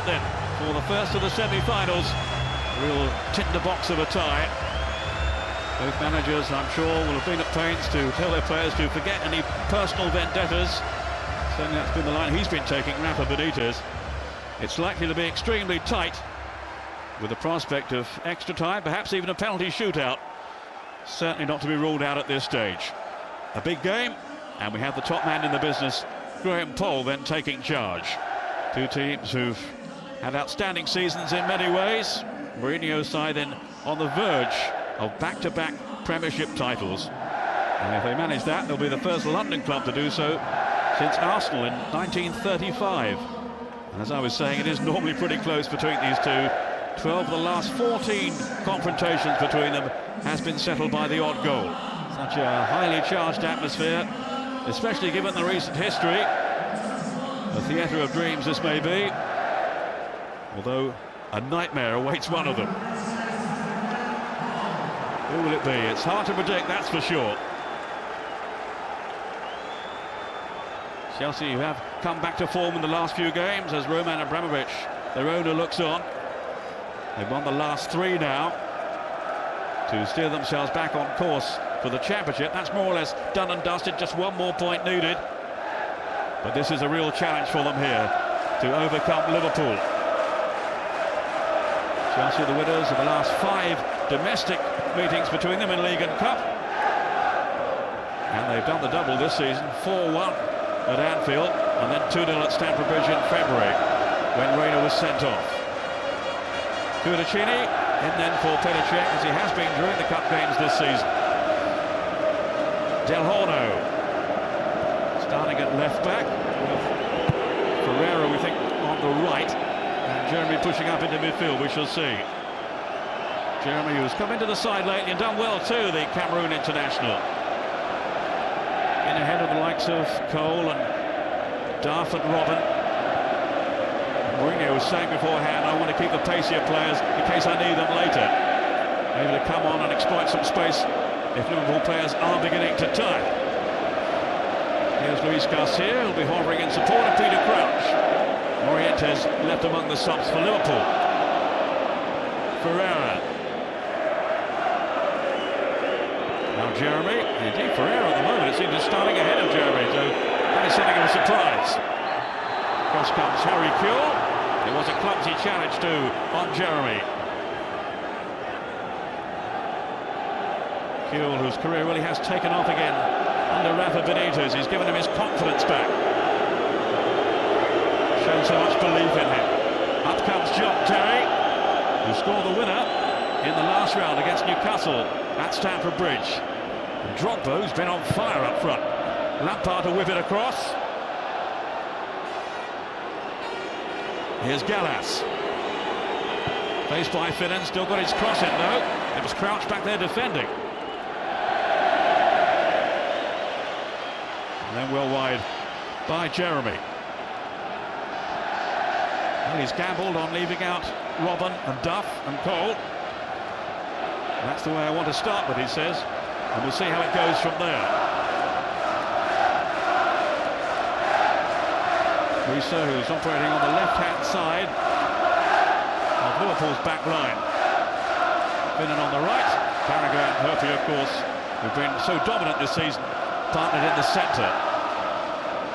then for the first of the semi-finals. Real tinderbox of a tie. Both managers, I'm sure, will have been at pains to tell their players to forget any personal vendettas. Certainly that's been the line he's been taking, Rafa Benitez. It's likely to be extremely tight, with the prospect of extra time, perhaps even a penalty shootout. Certainly not to be ruled out at this stage. A big game, and we have the top man in the business, Graham Poll, then taking charge. Two teams who've had outstanding seasons in many ways. Mourinho's side then on the verge of back-to-back Premiership titles. And if they manage that, they'll be the first London club to do so since Arsenal in 1935. And as I was saying, it is normally pretty close between these two. 12 of the last 14 confrontations between them has been settled by the odd goal. Such a highly charged atmosphere, especially given the recent history. A theatre of dreams this may be, although a nightmare awaits one of them. Who will it be? It's hard to predict, that's for sure. Chelsea, who have come back to form in the last few games as Roman Abramovich, their owner, looks on. They've won the last three now to steer themselves back on course for the Championship. That's more or less done and dusted, just one more point needed. But this is a real challenge for them here to overcome Liverpool. Chelsea, the winners of the last 5 domestic meetings between them in League and Cup. And they've done the double this season, 4-1 at Anfield, and then 2-0 at Stamford Bridge in February, when Reina was sent off. Kudachini in then for Petr, as he has been during the Cup games this season. Del Horno starting at left back, with Ferreira, we think, on the right, and Jeremy pushing up into midfield, we shall see. Jeremy, who's come into the side lately and done well too, the Cameroon international. In ahead of the likes of Cole and Duff and Robin. Mourinho was saying beforehand, I want to keep the pacier players in case I need them later. Maybe to come on and exploit some space if Liverpool players are beginning to tire. Here's Luis Garcia, who'll be hovering in support of Peter Crouch. Morientes left among the subs for Liverpool. Ferreira. Now Jeremy, indeed Ferreira at the moment, it seems to be starting ahead of Jeremy, so that is something of a surprise. Across comes Harry Kewell. It was a clumsy challenge too on Jeremy. Kewell, whose career really has taken off again under Rafa Benitez, he's given him his confidence back. Shown so much belief in him. Up comes John Terry, who scored the winner in the last round against Newcastle at Stamford Bridge. And Drogba, who's been on fire up front. Lampard to whip it across. Here's Gallas. Faced by Finnan, still got his cross in though. It was Crouch back there defending. And then well wide by Jeremy. Well, he's gambled on leaving out Robin and Duff and Cole. That's the way I want to start with, he says, and we'll see how it goes from there. Risa, who's operating on the left-hand side of Liverpool's back line. Finnan on the right. Carragher and Herpy, of course, who've been so dominant this season, partnered in the centre.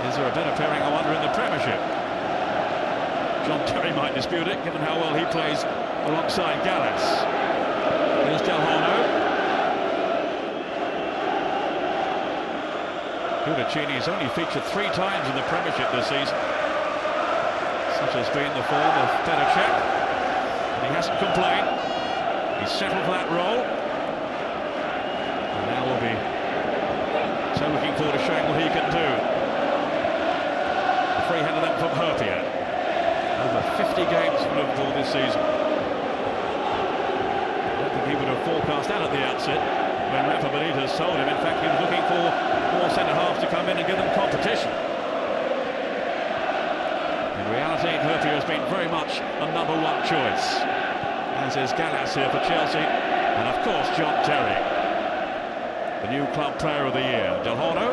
Is there a better pairing, I wonder, in the Premiership? John Terry might dispute it, given how well he plays alongside Gallas. Here's Del Horno. Kudachini has only featured 3 times in the Premiership this season. Such has been the form of Petr, and he hasn't complained. He's settled for that role. And now we'll be so looking forward to showing what he can do. A free header then from Herpia. Over 50 games for Liverpool this season. He would have forecast that at the outset when Rafa Benitez told him. In fact, he was looking for more centre-halves to come in and give them competition. In reality, Herpia has been very much a number 1 choice, as is Gallas here for Chelsea, and of course John Terry, the new club player of the year. Del Horno,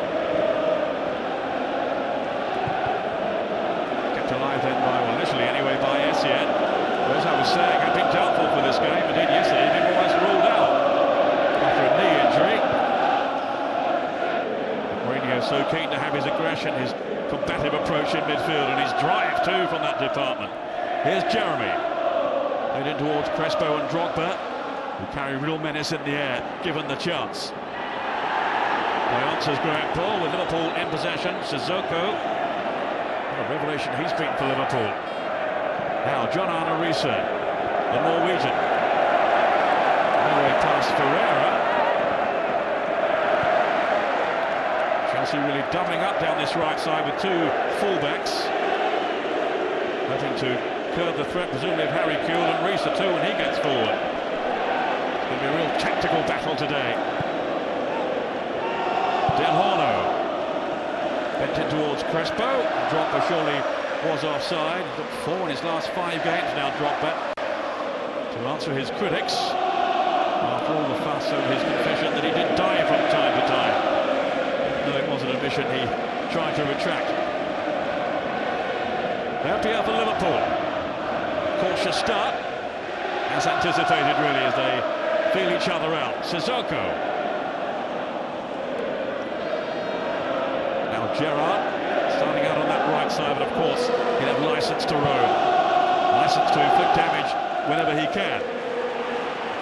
kept alive then by, well, initially anyway, by Essien. was saying had been doubtful for this game. Indeed, yesterday he'd been almost ruled out after a knee injury. Mourinho so keen to have his aggression, his combative approach in midfield, and his drive too from that department. Here's Jeremy, head in towards Crespo and Drogba, who carry real menace in the air, given the chance. They answers Graham Paul with Liverpool in possession. Sissoko, what a revelation he's been for Liverpool. Now John Arne Riise, the Norwegian. Anyway, past Ferreira. Chelsea really doubling up down this right side with two fullbacks, hoping to curb the threat, presumably of Harry Kewell and Riise too when he gets forward. It's going to be a real tactical battle today. Del Horno bent in towards Crespo. Drogba surely was offside. Got 4 in his last 5 games now, Drogba, to answer his critics after all the fuss over his confession that he did die from time to time. No, it was an admission he tried to retract. Happier for Liverpool. Cautious start, as anticipated really, as they feel each other out. Sissoko. Gerrard starting out on that right side, but of course he'll have licence to roam, licence to inflict damage whenever he can.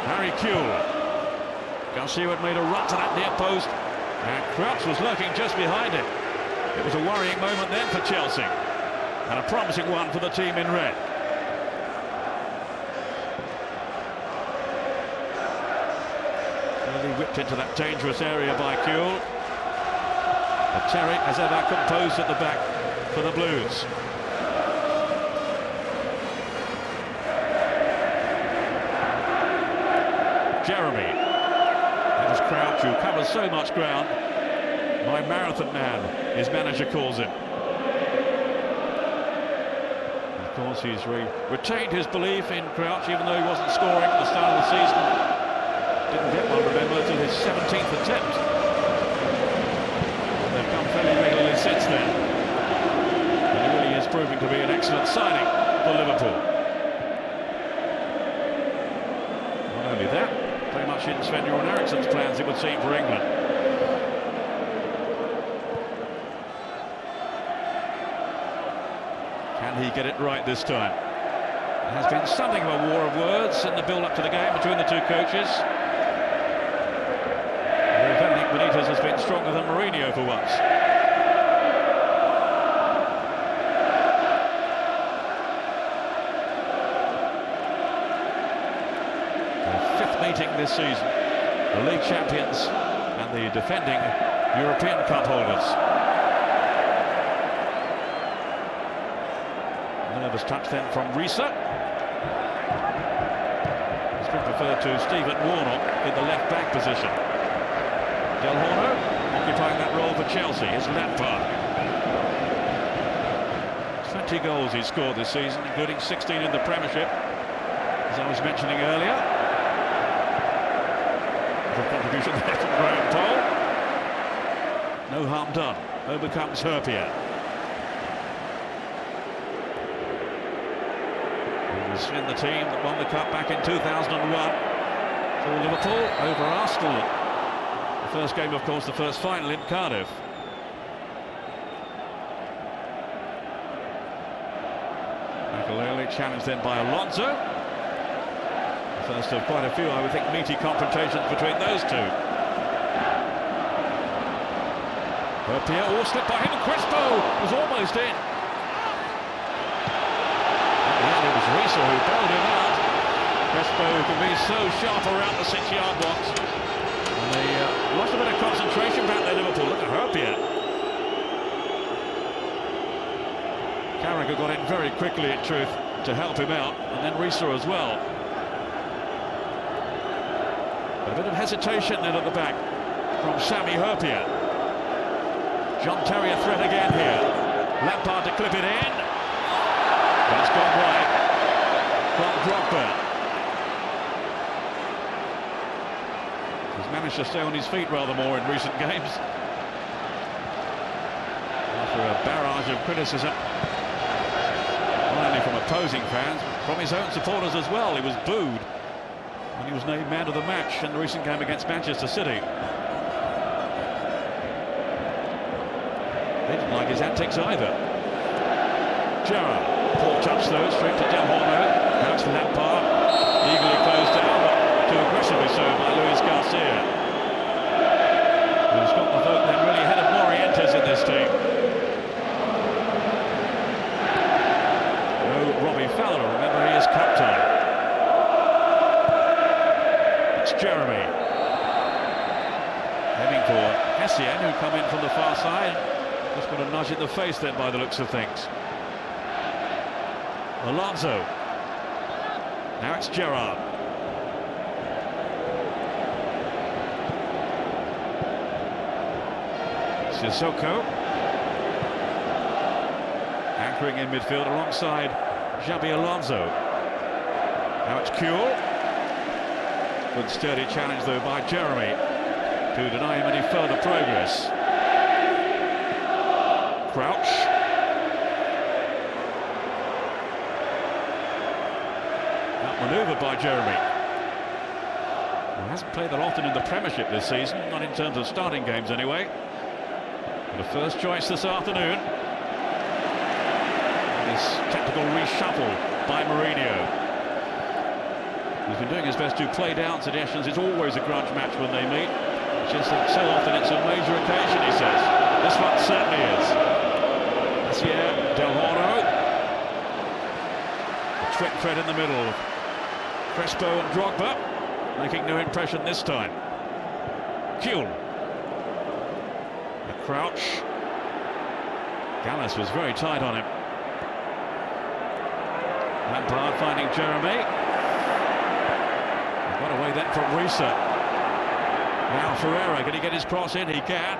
Harry Kewell. Garcia had made a run to that near post, and Crouch was lurking just behind it. It was a worrying moment then for Chelsea, and a promising one for the team in red. Early whipped into that dangerous area by Kewell. Terry, as ever, composed at the back for the Blues. Jeremy. That is Crouch, who covers so much ground. My marathon man, his manager calls him. Of course, he's retained his belief in Crouch, even though he wasn't scoring at the start of the season. Didn't get one, remember, until his 17th attempt. They've come fairly regularly since then. And he really is proving to be an excellent signing for Liverpool. Not only that, very much in Sven-Göran Eriksson's plans, it would seem, for England. Can he get it right this time? There has been something of a war of words in the build-up to the game between the two coaches. Benitez has been stronger than Mourinho for once. Their 5th meeting this season. The league champions and the defending European Cup holders. Nervous touch then from Riise. It's been preferred to Stephen Warnock in the left-back position. Del Horno occupying that role for Chelsea is Lampard. 20 goals he's scored this season, including 16 in the Premiership, as I was mentioning earlier. The contribution there from Graham Paul. No harm done. Over comes Herpier. He was in the team that won the Cup back in 2001 for Liverpool over Arsenal. The first game, of course, the first final in Cardiff. Makelele challenged then by Alonso. The first of quite a few, I would think, meaty confrontations between those two. Herpier, all slipped by him, and Crespo was almost in. At the end, it was Riise who bailed him out. Crespo can be so sharp around the 6-yard box. And they lost a bit of concentration back there, Liverpool. Look at Herpier. Carragher got in very quickly, in truth, to help him out, and then Riise as well. But a bit of hesitation then at the back from Sami Herpier. John Terry a threat again here. Lampard to clip it in. But it's gone wide from Drogba. He's managed to stay on his feet rather more in recent games. After a barrage of criticism, not only from opposing fans, from his own supporters as well. He was booed when he was named man of the match in the recent game against Manchester City. They didn't like his antics either. Gerrard, poor touch though, straight to Del Horno. Now it's Lampard, eagerly closed down, but too aggressively so by Luis Garcia. Who's got the vote then really ahead of Morientes in this team. No Robbie Fowler, remember he is captain. It's Jeremy. Aiming for Essien, who come in from the far side. Just got a nudge in the face then by the looks of things. Alonso. Now it's Gerrard. Sissoko. Anchoring in midfield alongside Xabi Alonso. Now it's Kuhl. Good sturdy challenge though by Jeremy to deny him any further progress. Crouch. Outmanoeuvred by Jeremy. He hasn't played that often in the Premiership this season, not in terms of starting games anyway. The first choice this afternoon. This tactical reshuffle by Mourinho. He's been doing his best to play down suggestions. It's always a grudge match when they meet. It's just that so often it's a major occasion, he says. This one certainly is. This year, Del Horno. A twin thread in the middle. Crespo and Drogba making no impression this time. Kuhl. A crouch. Gallas was very tight on him. Lampard finding Jeremy. Got away then from Risa. Now Ferreira, can he get his cross in? He can.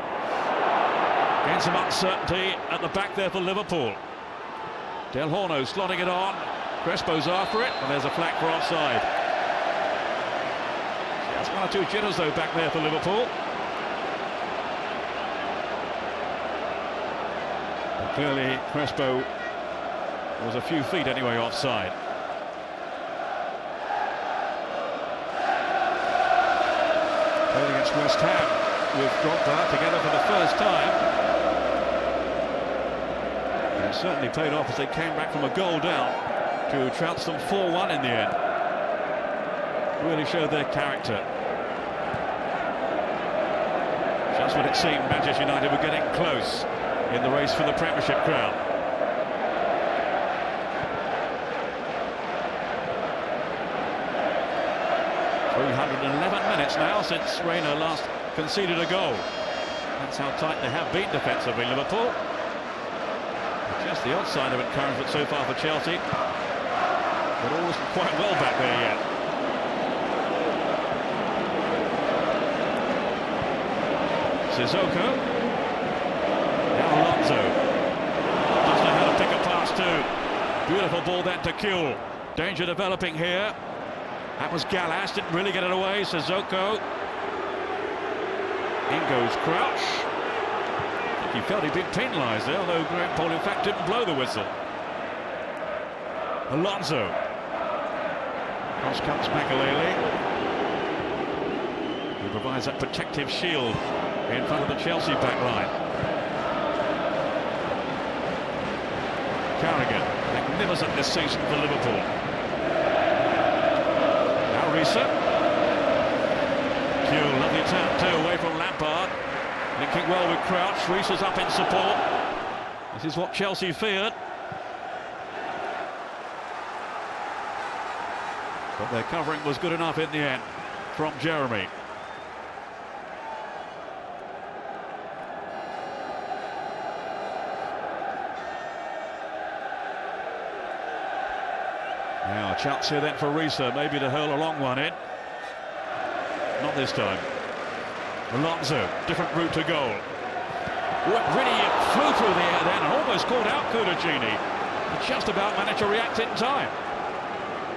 Gain some uncertainty at the back there for Liverpool. Del Horno slotting it on. Crespo's after it, and there's a flag for offside. That's one or two jitters though back there for Liverpool. But clearly Crespo was a few feet anyway offside. Played against West Ham with Drogba together for the first time. And certainly paid off as they came back from a goal down to trounce them 4-1 in the end. Really showed their character. Just when it seemed Manchester United were getting close in the race for the Premiership crown. Minutes now since Reina last conceded a goal. That's how tight they have been defensively, Liverpool. Just the odd sign of encouragement so far for Chelsea, but all isn't quite well back there yet. Sissoko. Now Alonso. Doesn't know how to pick a pass too. Beautiful ball then to Kuhl. Danger developing here. That was Gallas, didn't really get it away. Sissoko. In goes Crouch. I think he felt he'd been penalised there, although Graham Paul in fact didn't blow the whistle. Alonso. Cross comes Makelele, who provides that protective shield in front of the Chelsea back line. Carragher, magnificent this season for Liverpool. Risa. Kuhl, lovely turn too, away from Lampard. Linking well with Crouch. Risa's up in support. This is what Chelsea feared. But their covering was good enough in the end from Jeremy. Now a chance here then for Risa, maybe to hurl a long one in. Not this time. Alonso, different route to goal. Really flew through the air then and almost caught out Cudicini. But just about managed to react in time.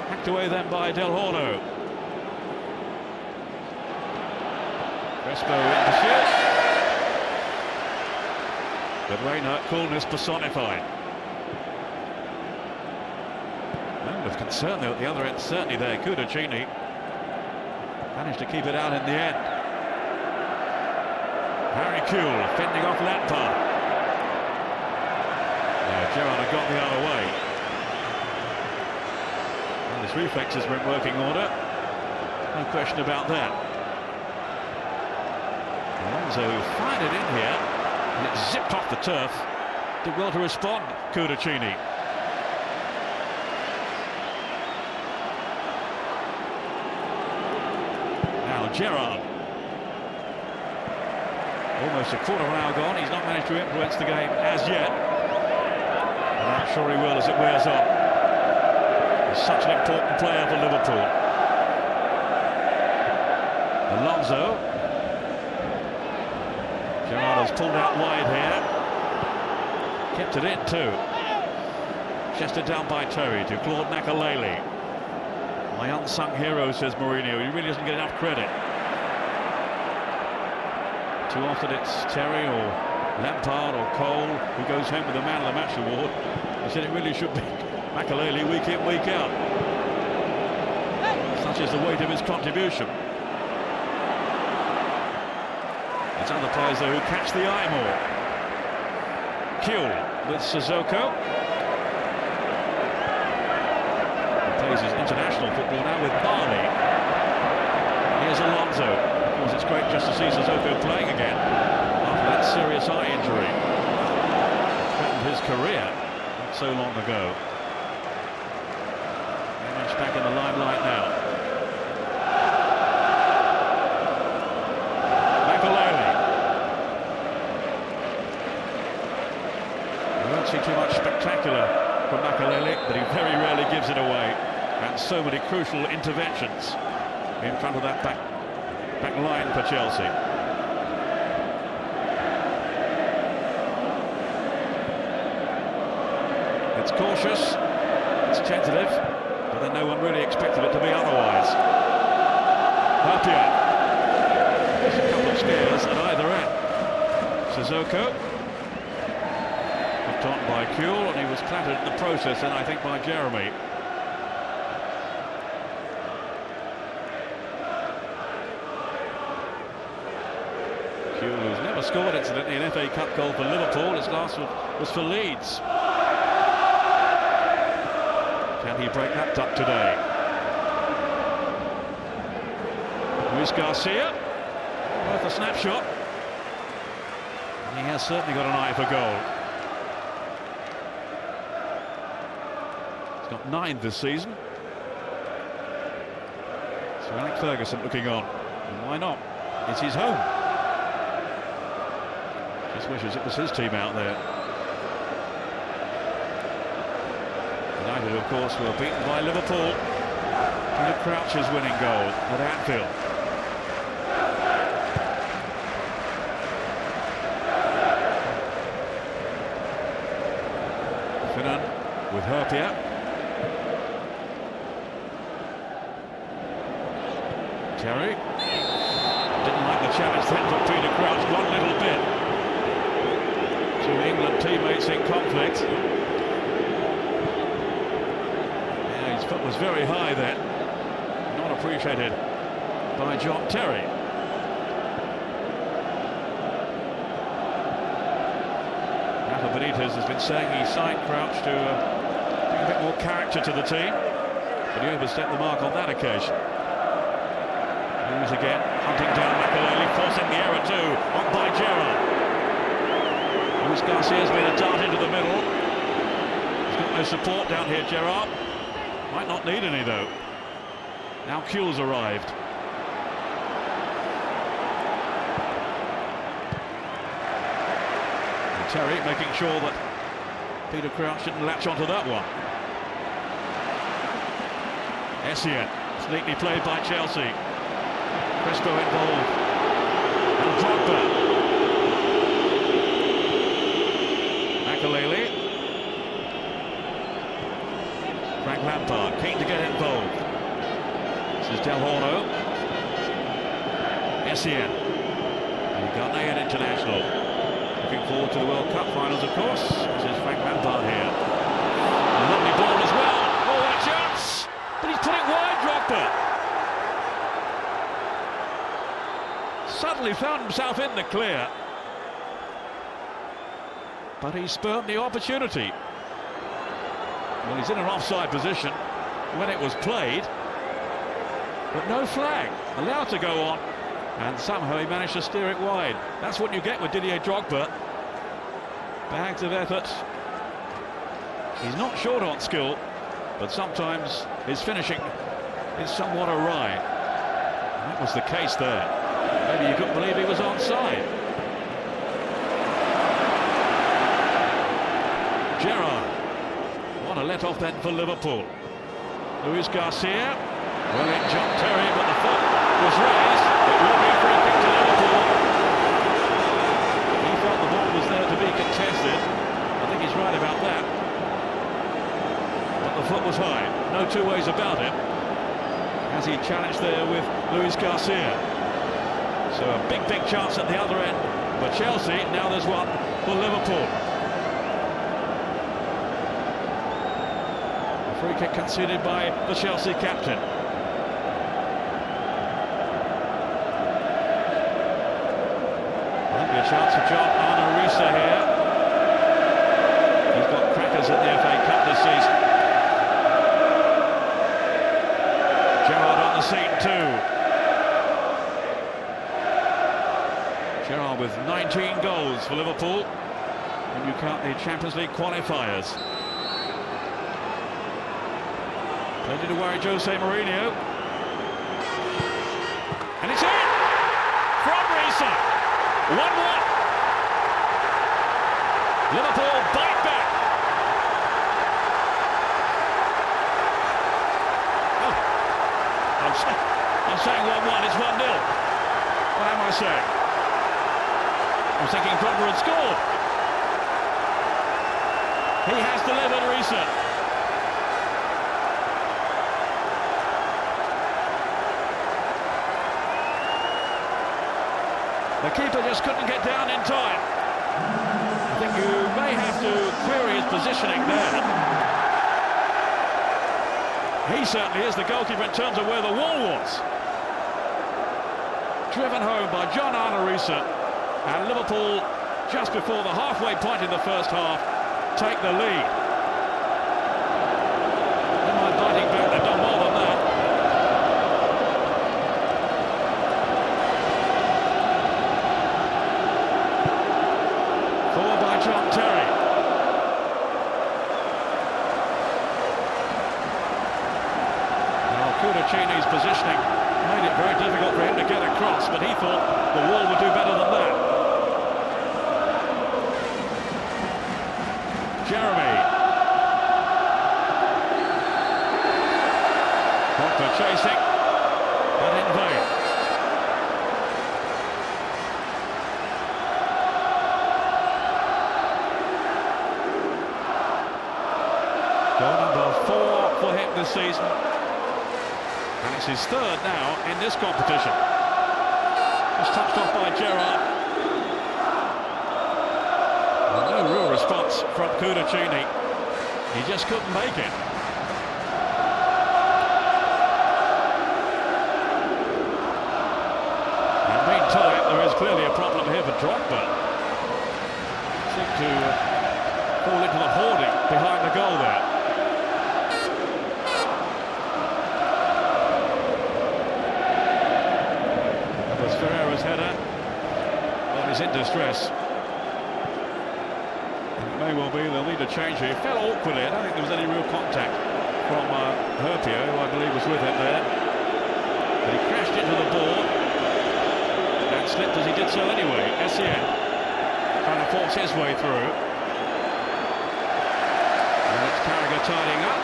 Hacked away then by Del Horno. Crespo in pursuit. But Reina, coolness personified. of concern though at the other end, certainly there. Cudicini managed to keep it out in the end. Harry Kuehl fending off Lampard. Yeah, Gerrard had got the other way. Well, his reflexes were in working order. No question about that. Alonso fired it in here, and it zipped off the turf. Did well to respond, Cudicini. Now Gerrard. Almost a quarter of an hour gone. He's not managed to influence the game as yet. And I'm sure he will as it wears on. He's such an important player for Liverpool. Alonso. Gerrard has pulled out wide here. Kept it in too. Chested down by Terry to Claude Makelele. My unsung hero, says Mourinho. He really doesn't get enough credit. Too often it's Terry or Lampard or Cole who goes home with the Man of the Match award. I said it really should be Makelele week in, week out. Such is the weight of his contribution. It's other players though who catch the eye more. Kuehl with Sissoko. He plays his international football now with Barley. Here's Alonso. Of course, it's great just to see Sissoko playing again after that serious eye injury. It threatened his career not so long ago. Very much back in the limelight now. See too much spectacular from Makelele, but he very rarely gives it away, and so many crucial interventions in front of that back line for Chelsea. It's cautious, it's tentative, but then no one really expected it to be otherwise. Hapia. There's a couple of scares at either end. Sissoko. On by Kuehl, and he was clattered in the process, and I think by Jeremy. Kuehl, who's never scored incidentally an FA Cup goal for Liverpool, his last was for Leeds. Can he break that duck today? Luis Garcia, worth a snapshot. And he has certainly got an eye for goal. Got 9 this season. Sir Alex Ferguson looking on. And why not? It's his home. Just wishes it was his team out there. United, of course, were beaten by Liverpool. Peter Crouch's winning goal at Anfield. Finnan with Hapia. Terry didn't like the challenge then from Peter Crouch one little bit. Two England teammates in conflict. Yeah, his foot was very high then. Not appreciated by John Terry. Rafa Benitez has been saying he signed Crouch to bring a bit more character to the team, but he overstepped the mark on that occasion. Moves again, hunting down Makelele, forcing the error too, on by Gerrard. Luis Garcia's made a dart into the middle. He's got no support down here, Gerrard. Might not need any though. Now Kuehl's arrived. And Terry making sure that Peter Crouch didn't latch onto that one. Essien, it's neatly played by Chelsea. Crespo involved, and Drogba. Makelele. Frank Lampard, keen to get involved. This is Del Horno. Essien, the Ghanaian international. Looking forward to the World Cup finals, of course. This is Frank Lampard here. A lovely ball as well. Oh, what a chance! suddenly found himself in the clear. But he spurned the opportunity. Well, he's in an offside position when it was played. But no flag, allowed to go on. And somehow he managed to steer it wide. That's what you get with Didier Drogba. Bags of effort. He's not short on skill, but sometimes his finishing is somewhat awry. And that was the case there. Maybe you couldn't believe he was onside. Gerrard. What a let-off then for Liverpool. Luis Garcia. Well, it jumped Terry, but the foot was raised. It will be a free kick to Liverpool. He felt the ball was there to be contested. I think he's right about that. But the foot was high. No two ways about it. As he challenged there with Luis Garcia. So a big chance at the other end for Chelsea. Now there's one for Liverpool. A free kick conceded by the Chelsea captain. Might be a chance for John Arnorisa here. He's got crackers in the FA Cup this season. Gerrard on the scene too. Gerrard with 19 goals for Liverpool when you count the Champions League qualifiers. Plenty to worry Jose Mourinho. And it's in! From Risa. 1-1. Liverpool bite back. Oh. I'm saying 1-1, it's 1-0. What am I saying? I was thinking Drogba had scored. He has delivered, Risa. The keeper just couldn't get down in time. I think you may have to query his positioning there. He certainly is the goalkeeper in terms of where the wall was. Driven home by John Arnorisa, and Liverpool, just before the halfway point in the first half, take the lead. They might biting back, they've done more than that. Forward by John Terry. Now Kudacini's positioning made it very difficult for him to get across, but he thought the wall would do better than that. Jeremy. Drogba chasing, but in vain. Goal number 4 for him this season. And it's his third now in this competition. Just touched off by Gerrard. Well, no real response from Kudacini. He just couldn't make it. And meantime, there is clearly a problem here for Drogba. Seemed to fall into the hoarding behind the goal there. Ferreira's header. Well, he's in distress. It may well be they'll need a change here. He fell awkwardly. I don't think there was any real contact from Herpio, who I believe was with him there. But he crashed into the ball and slipped as he did so anyway. Essien trying to force his way through. And it's Carragher tidying up.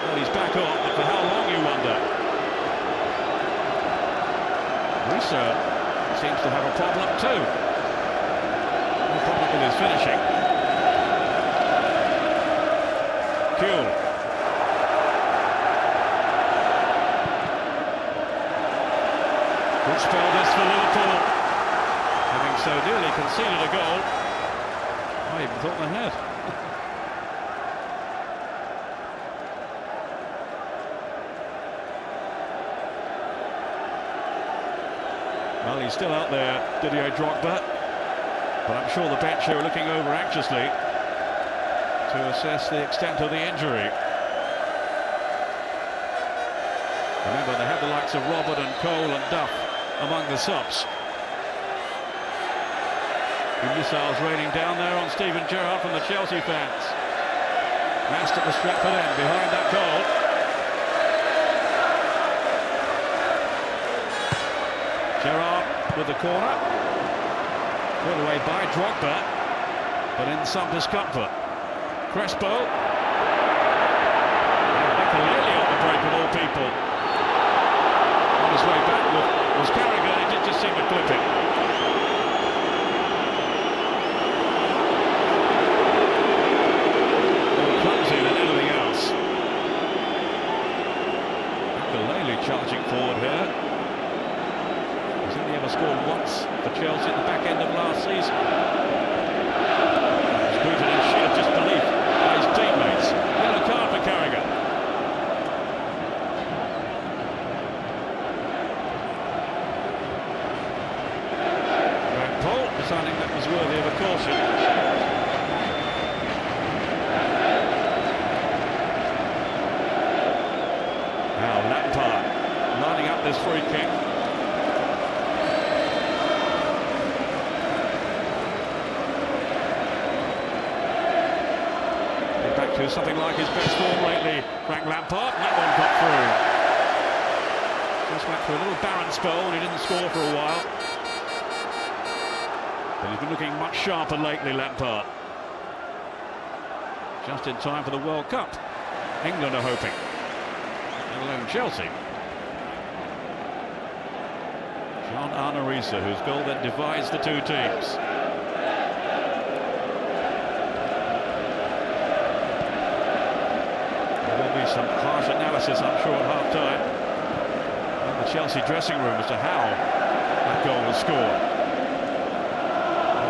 Well, he's back on, but for how long, you wonder? Risa seems to have a problem too. No problem with his finishing. Kuhl. Good spell this for Liverpool. Having so nearly conceded a goal, I even thought they had. Well, he's still out there, Didier Drogba, but I'm sure the bench here are looking over anxiously to assess the extent of the injury. Remember, they have the likes of Robert and Cole and Duff among the subs. The missiles raining down there on Steven Gerrard from the Chelsea fans. Mast at the Stratford end behind that goal. Gerrard with the corner. Put away by Drogba, but in some discomfort. Crespo. Makaleli on the break of all people. On his way back was Carragher. He did just seem to clip it. More clumsy than anything else. Makaleli charging forward here. He's only ever scored once for Chelsea at the back end of last season. He's greeted in sheer disbelief by his teammates. Yellow card for Carragher. Deciding that was worthy of a caution. Now Lampard lining up this free kick. Back to something like his best form lately, Frank Lampard, and that one got through. Just went through a little barren spell and he didn't score for a while. But he's been looking much sharper lately, Lampard. Just in time for the World Cup. England are hoping. Let alone Chelsea. John Arnorisa, whose goal then divides the two teams. There will be some harsh analysis, I'm sure, at half-time in the Chelsea dressing room as to how that goal was scored.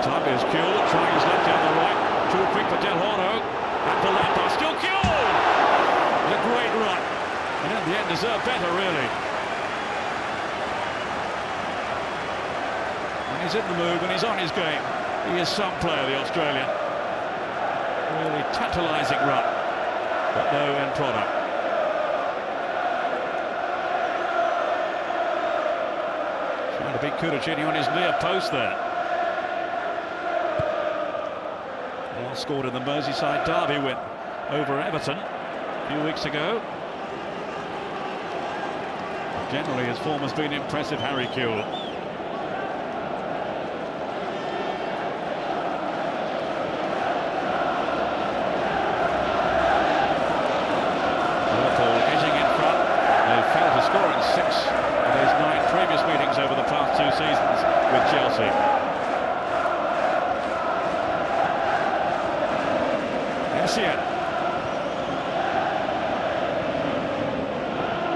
Time is Kuhl trying his luck down the right. Too quick for Del Horno. And for Lampard. Still Kuhl! A great run. And in the end deserved better, really. When he's in the mood, when he's on his game, he is some player, the Australian. Really tantalising run. But no end product. Trying to beat Cudicini on his near post there. Scored in the Merseyside derby win over Everton a few weeks ago. Generally, his form has been impressive, Harry Kuhl. Liverpool edging in front. They've failed to score in 6 of those 9 previous meetings over the past 2 seasons with Chelsea.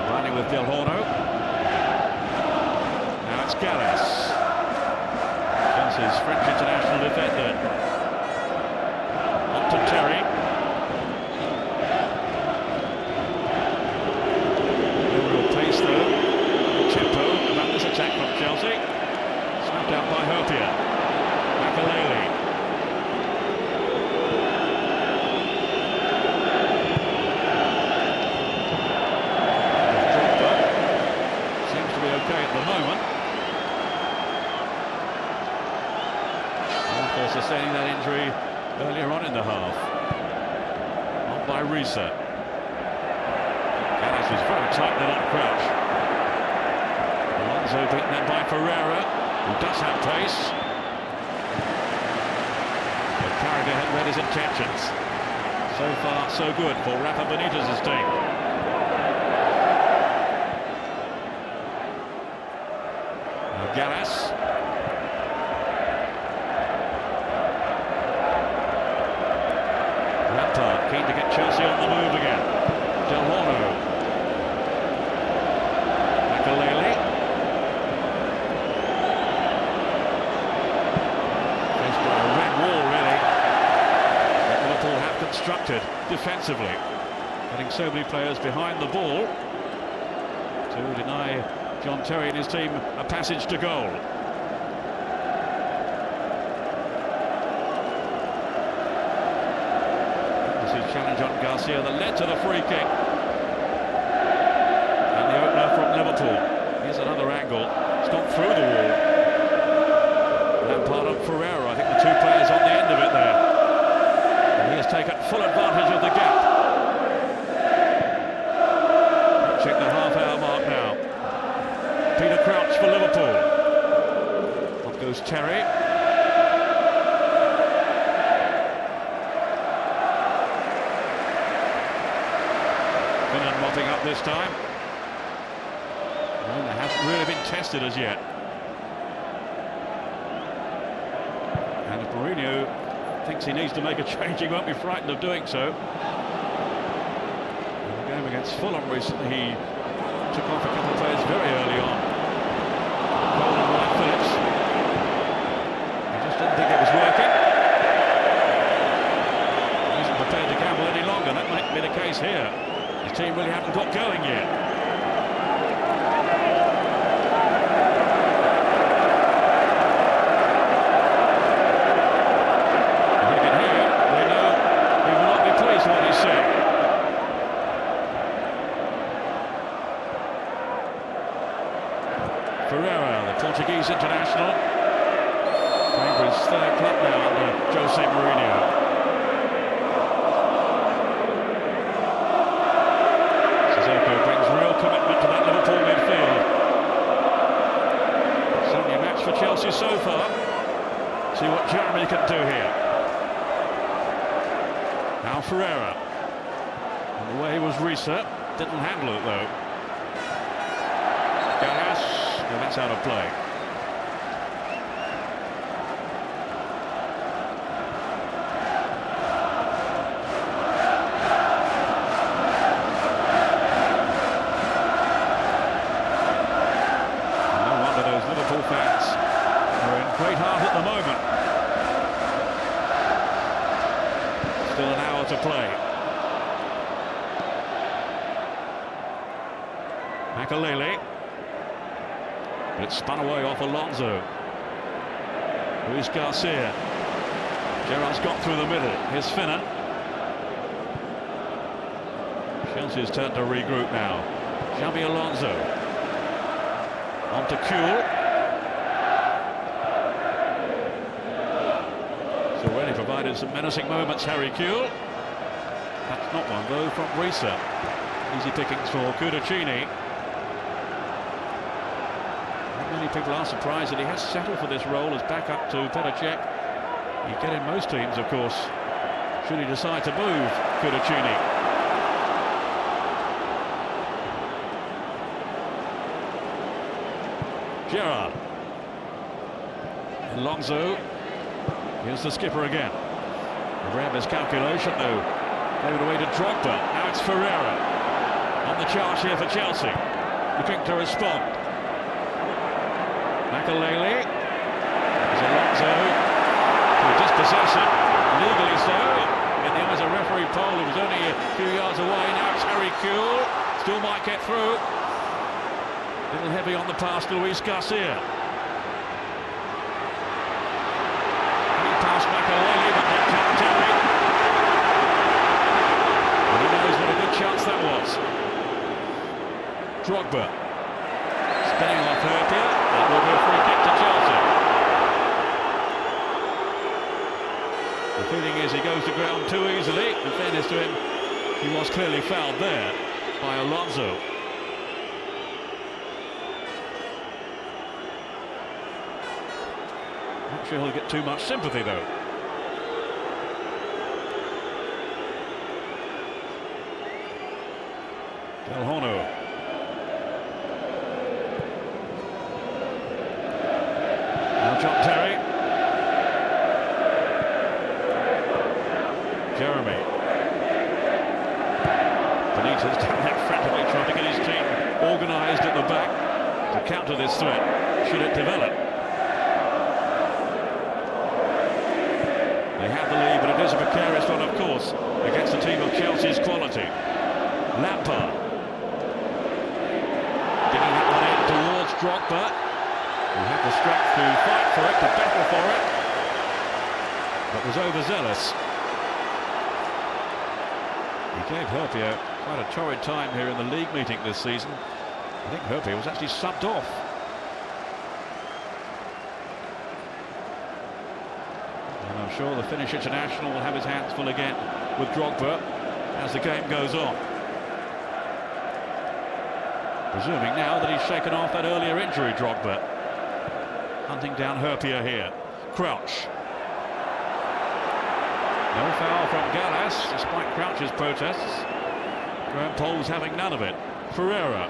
Combining with Del Horno. Now it's Gallas. Chelsea's French international defender. On to Terry. No real pace though. Tempo about this attack from Chelsea. Snapped out by Hopia. Makaleli. At the moment, after sustaining that injury earlier on in the half, on by Risa. Gallas was very tight in that crouch. Alonso beaten then by Ferreira, who does have pace. But Carragher had read his intentions. So far, so good for Rafa Benitez's team. Gallas. Lampard keen to get Chelsea on the move again. Del Horno. Makaleli. Faced by a red wall, really, that Liverpool have constructed defensively. Getting so many players behind the ball to deny John Terry and his team a passage to goal. Garcia that led to the free kick. And the opener from Liverpool. Here's another angle. It's gone through the wall. Lampard and Ferreira, I think the two players on the end of it there. And he has taken full advantage of the gap. Check the half-hour mark now. Peter Crouch for Liverpool. Up goes Terry. Finnan mopping up this time. Well, they haven't really been tested as yet. And if Mourinho thinks he needs to make a change, he won't be frightened of doing so. In the game against Fulham recently, he took off a couple of players very early on. Cole and Wright Phillips. He just didn't think it was working. He isn't prepared to gamble any longer. That might be the case here. His team really haven't got going yet. If you can hear him, they know he will not be pleased with what he's saying. Ferreira, the Portuguese international, playing for his third club now under Jose Mourinho. Sissoko brings real commitment to that Liverpool midfield. Certainly a match for Chelsea so far. See what Jeremy can do here. Now Ferreira. And the way was Risa. Didn't handle it though. Gallas. No, that's out of play. No wonder those Liverpool fans are in great heart at the moment. Still an hour to play. Makalele. But it's spun away off Alonso. Luis Garcia. Gerrard's got through the middle. Here's Finnan. Chelsea's turn to regroup now. Xabi Alonso. On to Kuhl. He's already provided some menacing moments, Harry Kuhl. That's not one though from Risa. Easy pickings for Kudacini. Many people are surprised that he has settled for this role as backup to Petr Cech. You get in most teams, of course, should he decide to move Kudacini. Gerrard. Alonso. Here's the skipper again. Rebra's calculation, though, gave it away to Drogba. Now it's Ferreira. On the charge here for Chelsea. Looking to respond. Makalele. There's Alonso. To dispossess it. Legally so. In the eyes of referee Paul, who was only a few yards away. Now it's Harry Kuhl. Still might get through. A little heavy on the pass to Luis Garcia. He passed Makalele, but not Terry. And he knows what a good chance that was. Drogba. Spinning off Herpia. That will be a free kick to Chelsea. The feeling is he goes to ground too easily. In fairness to him, he was clearly fouled there by Alonso. Not sure he'll get too much sympathy though. Del Horno. John Terry. Jeremy. Benitez down there frantically trying to get his team organised at the back to counter this threat, should it develop. They have the lead, but it is a precarious one, of course, against a team of Chelsea's quality. Lampard. Getting that one in towards Drogba. Who had the strength to fight for it, to battle for it, but was overzealous. He gave Herpier quite a torrid time here in the league meeting this season. I think Herpier was actually subbed off. And I'm sure the Finnish international will have his hands full again with Drogba as the game goes on. Presuming now that he's shaken off that earlier injury, Drogba. Hunting down Herpier here. Crouch. No foul from Gallas, despite Crouch's protests. Graham Poll's having none of it. Ferreira.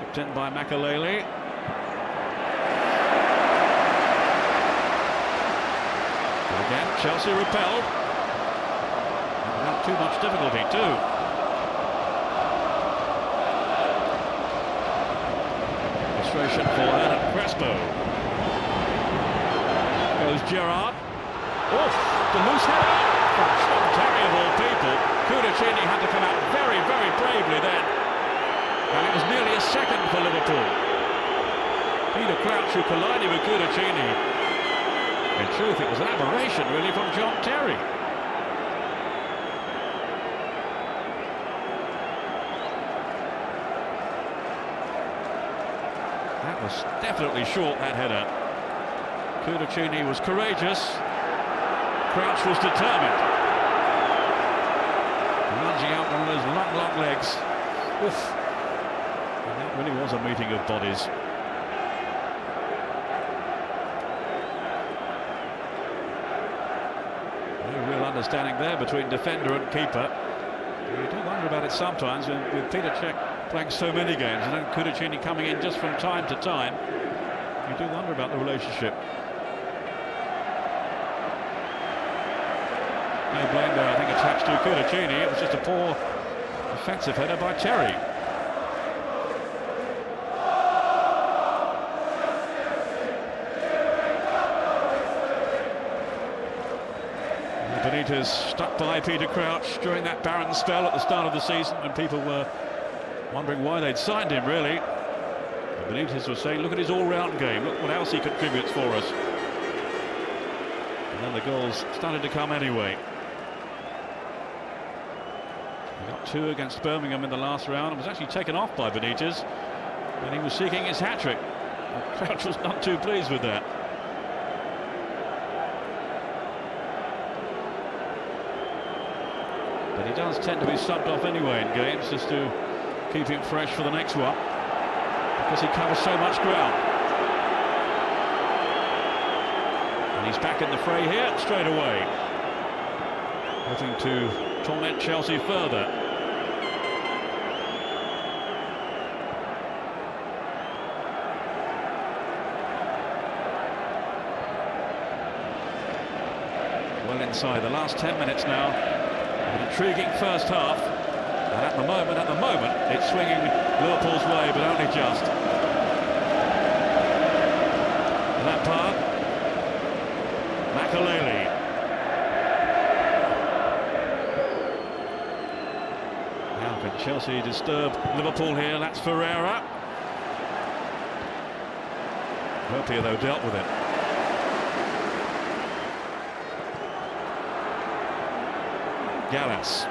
Kicked in by Makalele. But again, Chelsea repelled. Without too much difficulty, too. Frustration for Hernan Crespo. Goes Gerrard. Oof, the loose header from John Terry of all people. Cudicini had to come out very, very bravely then. And it was nearly a second for Liverpool. Peter Crouch who collided with Cudicini. In truth, it was an aberration really from John Terry. That was definitely short, that header. Cudicini was courageous. Crouch was determined. Lunging out one of those long legs. Oof. And that really was a meeting of bodies. No real understanding there between defender and keeper. You do wonder about it sometimes with Peter Cech playing so many games and then Cudicini coming in just from time to time. You do wonder about the relationship. No blame there, I think, attached to Cudicini. It was just a poor offensive header by Terry. Benitez stuck by Peter Crouch during that barren spell at the start of the season when people were wondering why they'd signed him, really. But Benitez was saying, look at his all-round game, look what else he contributes for us. And then the goals started to come anyway. He got 2 against Birmingham in the last round and was actually taken off by Benitez when he was seeking his hat-trick. Crouch was not too pleased with that. But he does tend to be subbed off anyway in games just to keep him fresh for the next one, because he covers so much ground. And he's back in the fray here straight away, hoping to torment Chelsea further. Well inside the last 10 minutes now. An intriguing first half, and at the moment, it's swinging Liverpool's way, but only just. Lampard, Makalele. Now can Chelsea disturb Liverpool here? That's Ferreira. Herpier, though, dealt with it. Gallas.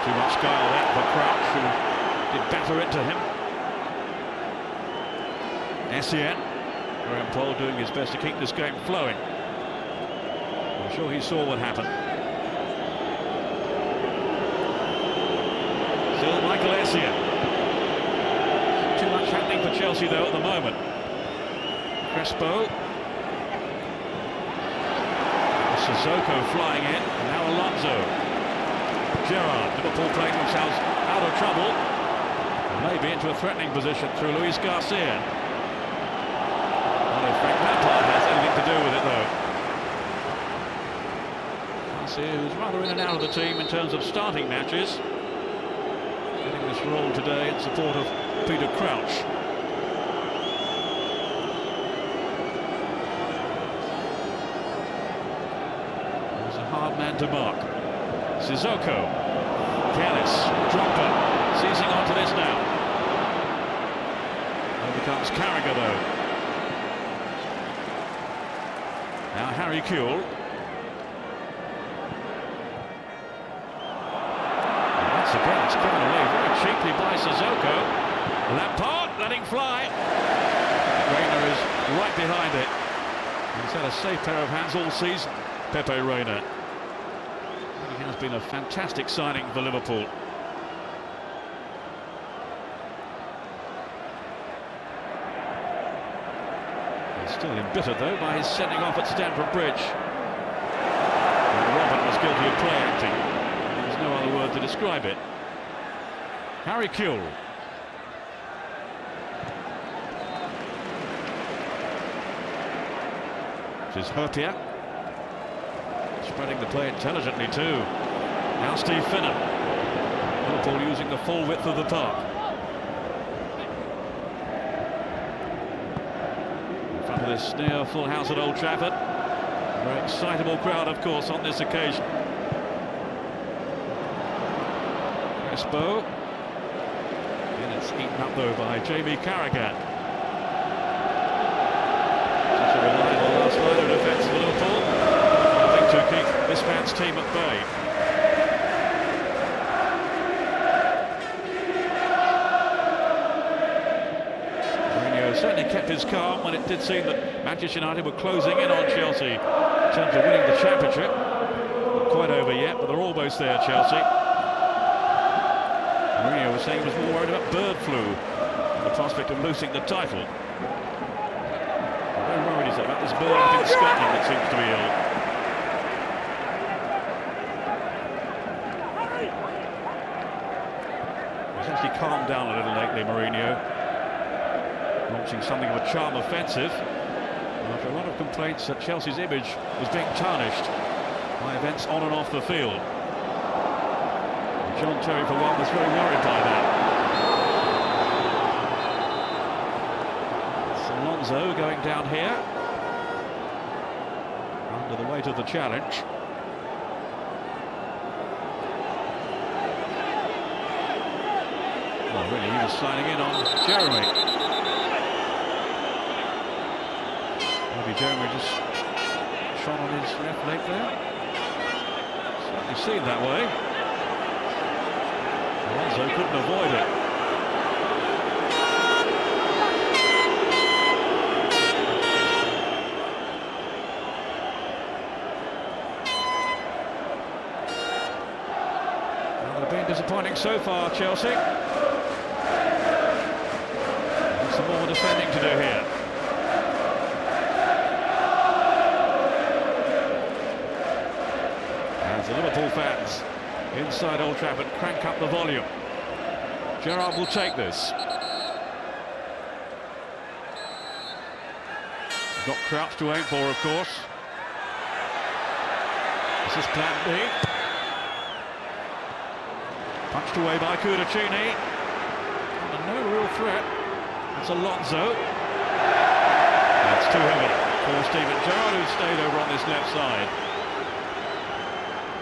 Too much guile there for Crouch, who did batter into him. Essien. Graham Poll doing his best to keep this game flowing. I'm sure he saw what happened. Still Michael Essien. Too much happening for Chelsea though at the moment. Crespo. Sissoko flying in, and now Alonso. Gerrard, Liverpool playing themselves out of trouble, and maybe into a threatening position through Luis Garcia. I don't know if Frank Lampard has anything to do with it though. Garcia, who's rather in and out of the team in terms of starting matches, getting this role today in support of Peter Crouch. Hard man to mark. Sissoko. Gallas. Drogba. Seizing onto this now. Here becomes Carragher though. Now Harry Kewell. It's given away very cheaply by Sissoko. Lampard letting fly. Reina is right behind it. He's had a safe pair of hands all season, Pepe Reina. He has been a fantastic signing for Liverpool. He's still embittered though by his sending off at Stamford Bridge. And Robin was guilty of play acting. There's no other word to describe it. Harry Kewell. This is Herpia. Spreading the play intelligently too. Now Steve Finnan. Liverpool using the full width of the park. In front of this near full house at Old Trafford. A very excitable crowd, of course, on this occasion. Crespo. And it's eaten up though by Jamie Carragher. Such a reliable last line of defence for Liverpool. Nothing to keep this man's team at bay. Mourinho certainly kept his calm when it did seem that Manchester United were closing in on Chelsea in terms of winning the championship. Not quite over yet, but they're almost there, Chelsea. Mourinho was saying he was more worried about bird flu and the prospect of losing the title. Very worried is about this bird up in Scotland that seems to be ill. He's actually calmed down a little lately, Mourinho, launching something of a charm offensive after a lot of complaints that Chelsea's image was being tarnished by events on and off the field. John Terry, for one, was very worried by that. It's Alonso going down here under the weight of the challenge. Well, really, he was sliding in on Jeremy. Maybe Jeremy just shot on his left leg there. Certainly seemed that way. Alonso couldn't avoid it. Well, they've been disappointing so far, Chelsea. And some more defending to do here. As the Liverpool fans inside Old Trafford crank up the volume. Gerrard will take this. Got Crouch to aim for, of course. This is plan B. Punched away by Cudicini. And no real threat. It's Alonso. That's too heavy for Steven Gerrard, who stayed over on this left side.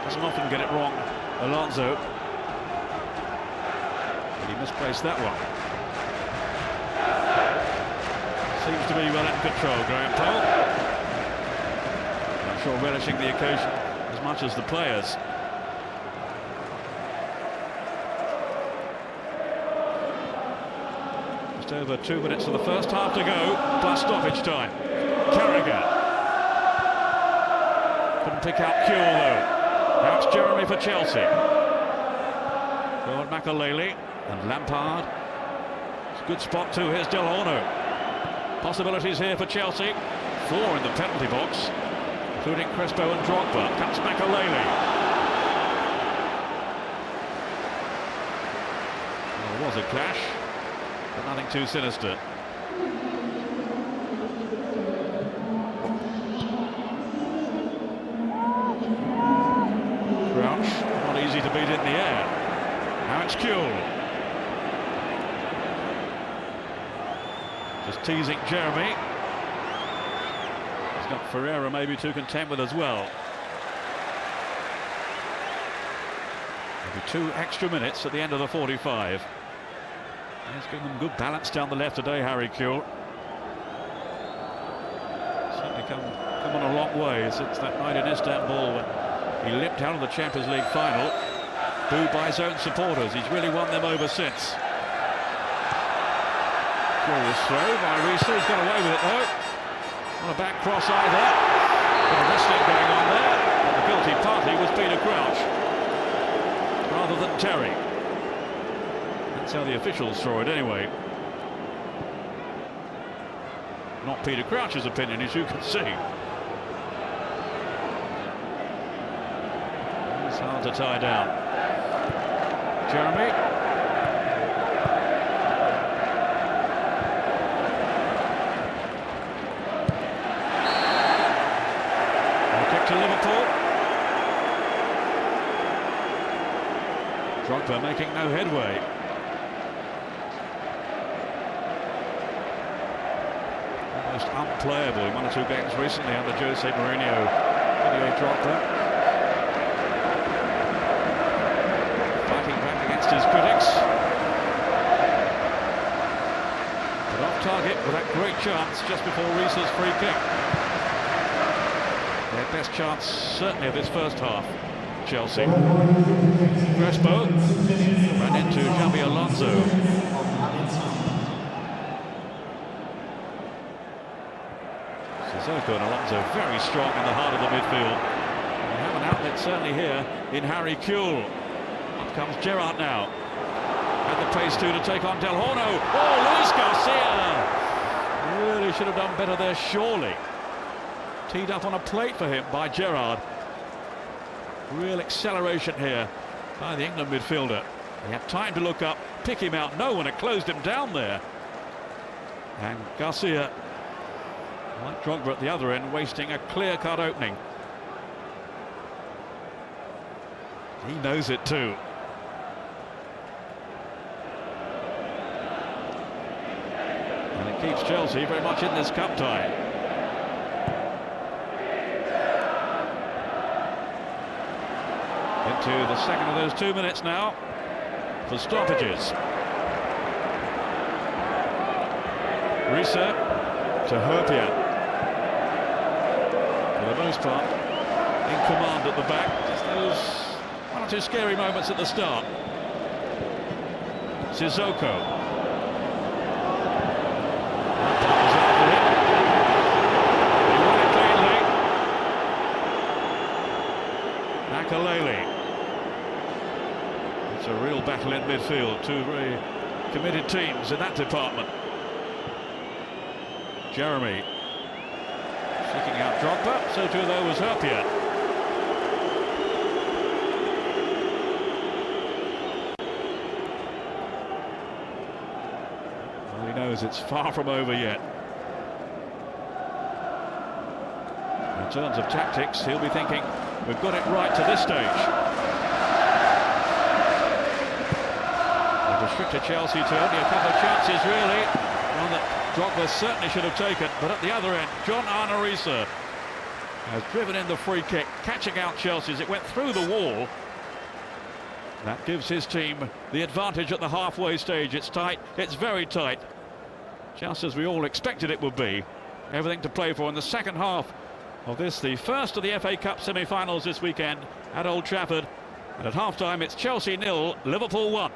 Doesn't often get it wrong, Alonso. But he misplaced that one. Seems to be well in control, Graham Poll. I'm sure relishing the occasion as much as the players. Just over 2 minutes of the first half to go, plus stoppage time. Carragher. Couldn't pick out Kewell though. Now it's Jeremy for Chelsea. Forward Makalele and Lampard. It's a good spot too. Here's Del Horno. Possibilities here for Chelsea. 4 in the penalty box, including Crespo and Drogba. Comes Makalele. Well, there was a clash, but nothing too sinister. Not easy to beat in the air. Now it's Kewell. Just teasing Jeremy. He's got Ferreira maybe to contend with as well. Maybe 2 extra minutes at the end of the 45. He's given them good balance down the left today, Harry Kewell. Certainly come on a long way since that night in Istanbul when he limped out of the Champions League final. booed by his own supporters. He's really won them over since. Curious throw by Reese. He's got away with it though. On a back cross either. Bit of wrestling going on there. But the guilty party was Peter Crouch rather than Terry. That's how the officials saw it anyway. Not Peter Crouch's opinion, as you can see. It's hard to tie down. Jeremy. Kick to Liverpool. Drogba making no headway. Almost unplayable in 1 or 2 games recently under Jose Mourinho. Didier Drogba fighting back against his critics, but off target with that great chance just before Reese's free kick. Their best chance certainly of this first half. Chelsea. Crespo ran into Xabi Alonso. Sissoko and Alonso very strong in the heart of the midfield. We have an outlet certainly here in Harry Kewell. Up comes Gerrard now. Had the pace too to take on Del Horno. Oh, Luis Garcia! Really should have done better there, surely. Teed up on a plate for him by Gerrard. Real acceleration here by the England midfielder. He had time to look up, pick him out. No one had closed him down there. And Garcia, like Drogba at the other end, wasting a clear-cut opening. He knows it too. And it keeps Chelsea very much in this cup tie. Into the second of those 2 minutes now for stoppages. Risa to Herpia. For the most part, in command at the back. Just those 1 or 2 scary moments at the start. Sissoko. He won it cleanly. Makalele. It's a real battle in midfield. 2 very committed teams in that department. Jeremy seeking out Drogba, so too though was Herpia. Well, he knows it's far from over yet. In terms of tactics, he'll be thinking, we've got it right to this stage. Restricted Chelsea to only a couple of chances, really. One that Drogba certainly should have taken, but at the other end, John Arnorisa has driven in the free kick, catching out Chelsea as it went through the wall. That gives his team the advantage at the halfway stage. It's tight, it's very tight, just as we all expected it would be. Everything to play for in the second half of this, the first of the FA Cup semi-finals this weekend at Old Trafford. And at half-time, it's Chelsea 0, Liverpool 1.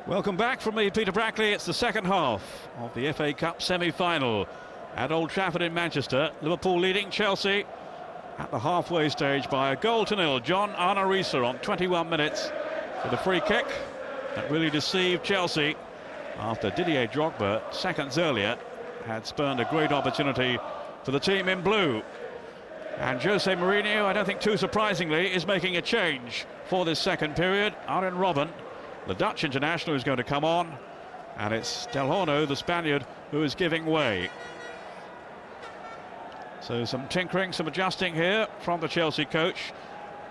Welcome back from me, Peter Brackley. It's the second half of the FA Cup semi-final at Old Trafford in Manchester. Liverpool leading Chelsea at the halfway stage by 1-0. John Arnorisa on 21 minutes with a free kick that really deceived Chelsea after Didier Drogba, seconds earlier, had spurned a great opportunity for the team in blue. And Jose Mourinho, I don't think too surprisingly, is making a change for this second period. Arjen Robben, the Dutch international, is going to come on, and it's Del Horno, the Spaniard, who is giving way. So some tinkering, some adjusting here from the Chelsea coach.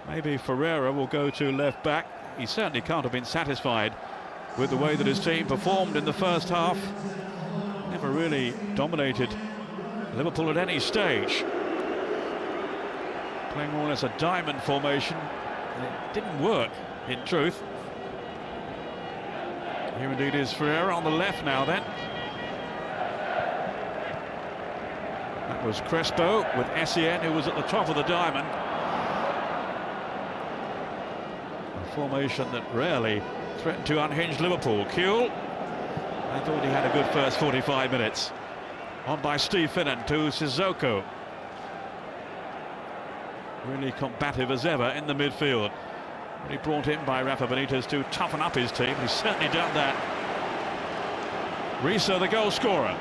Maybe Ferreira will go to left back. He certainly can't have been satisfied with the way that his team performed in the first half. Never really dominated Liverpool at any stage. Playing more or less a diamond formation, and it didn't work, in truth. Here indeed is Ferreira on the left now then. That was Crespo with Essien, who was at the top of the diamond. A formation that rarely threatened to unhinge Liverpool. Kuehl, I thought he had a good first 45 minutes. On by Steve Finnan to Sissoko. Really combative as ever in the midfield. Really brought in by Rafa Benitez to toughen up his team. He's certainly done that. Risa, the goal scorer.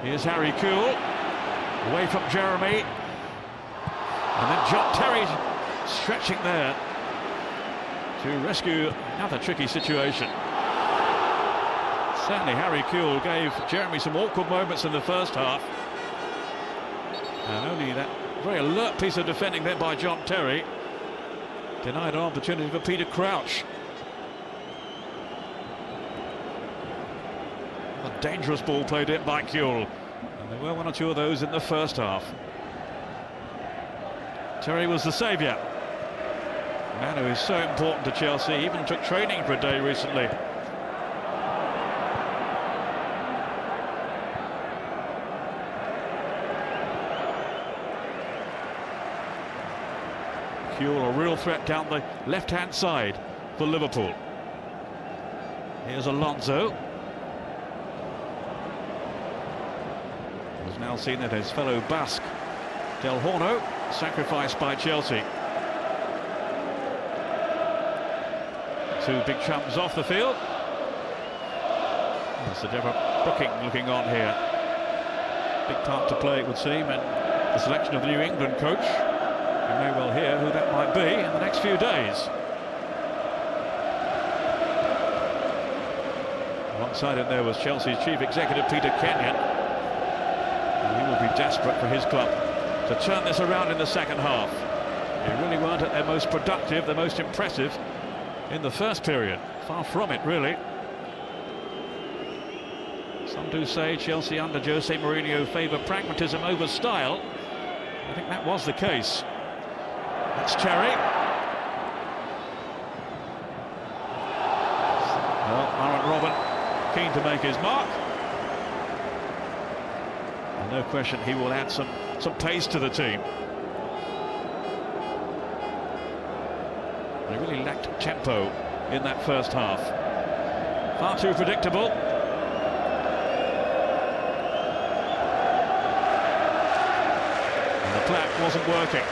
Here's Harry Kuehl. Away from Jeremy. And then John Terry stretching there to rescue another tricky situation. Certainly Harry Kuehl gave Jeremy some awkward moments in the first half. And only that very alert piece of defending there by John Terry denied an opportunity for Peter Crouch. A dangerous ball played in by Kuehl. And there were one or two of those in the first half. Terry was the saviour. A man who is so important to Chelsea, even took training for a day recently. Kuehl, a real threat down the left-hand side for Liverpool. Here's Alonso. Has now seen that his fellow Basque, Del Horno, sacrificed by Chelsea. Two big chums off the field. There's a different booking looking on here. Big part to play, it would seem, and the selection of the New England coach. You may well hear who that might be in the next few days. Alongside him there was Chelsea's chief executive Peter Kenyon. And he will be desperate for his club to turn this around in the second half. They really weren't at their most productive, their most impressive in the first period. Far from it, really. Some do say Chelsea under Jose Mourinho favour pragmatism over style. I think that was the case. That's Terry. Well, Aaron Robben keen to make his mark. And no question he will add some pace to the team. They really lacked tempo in that first half. Far too predictable. And the plaque wasn't working.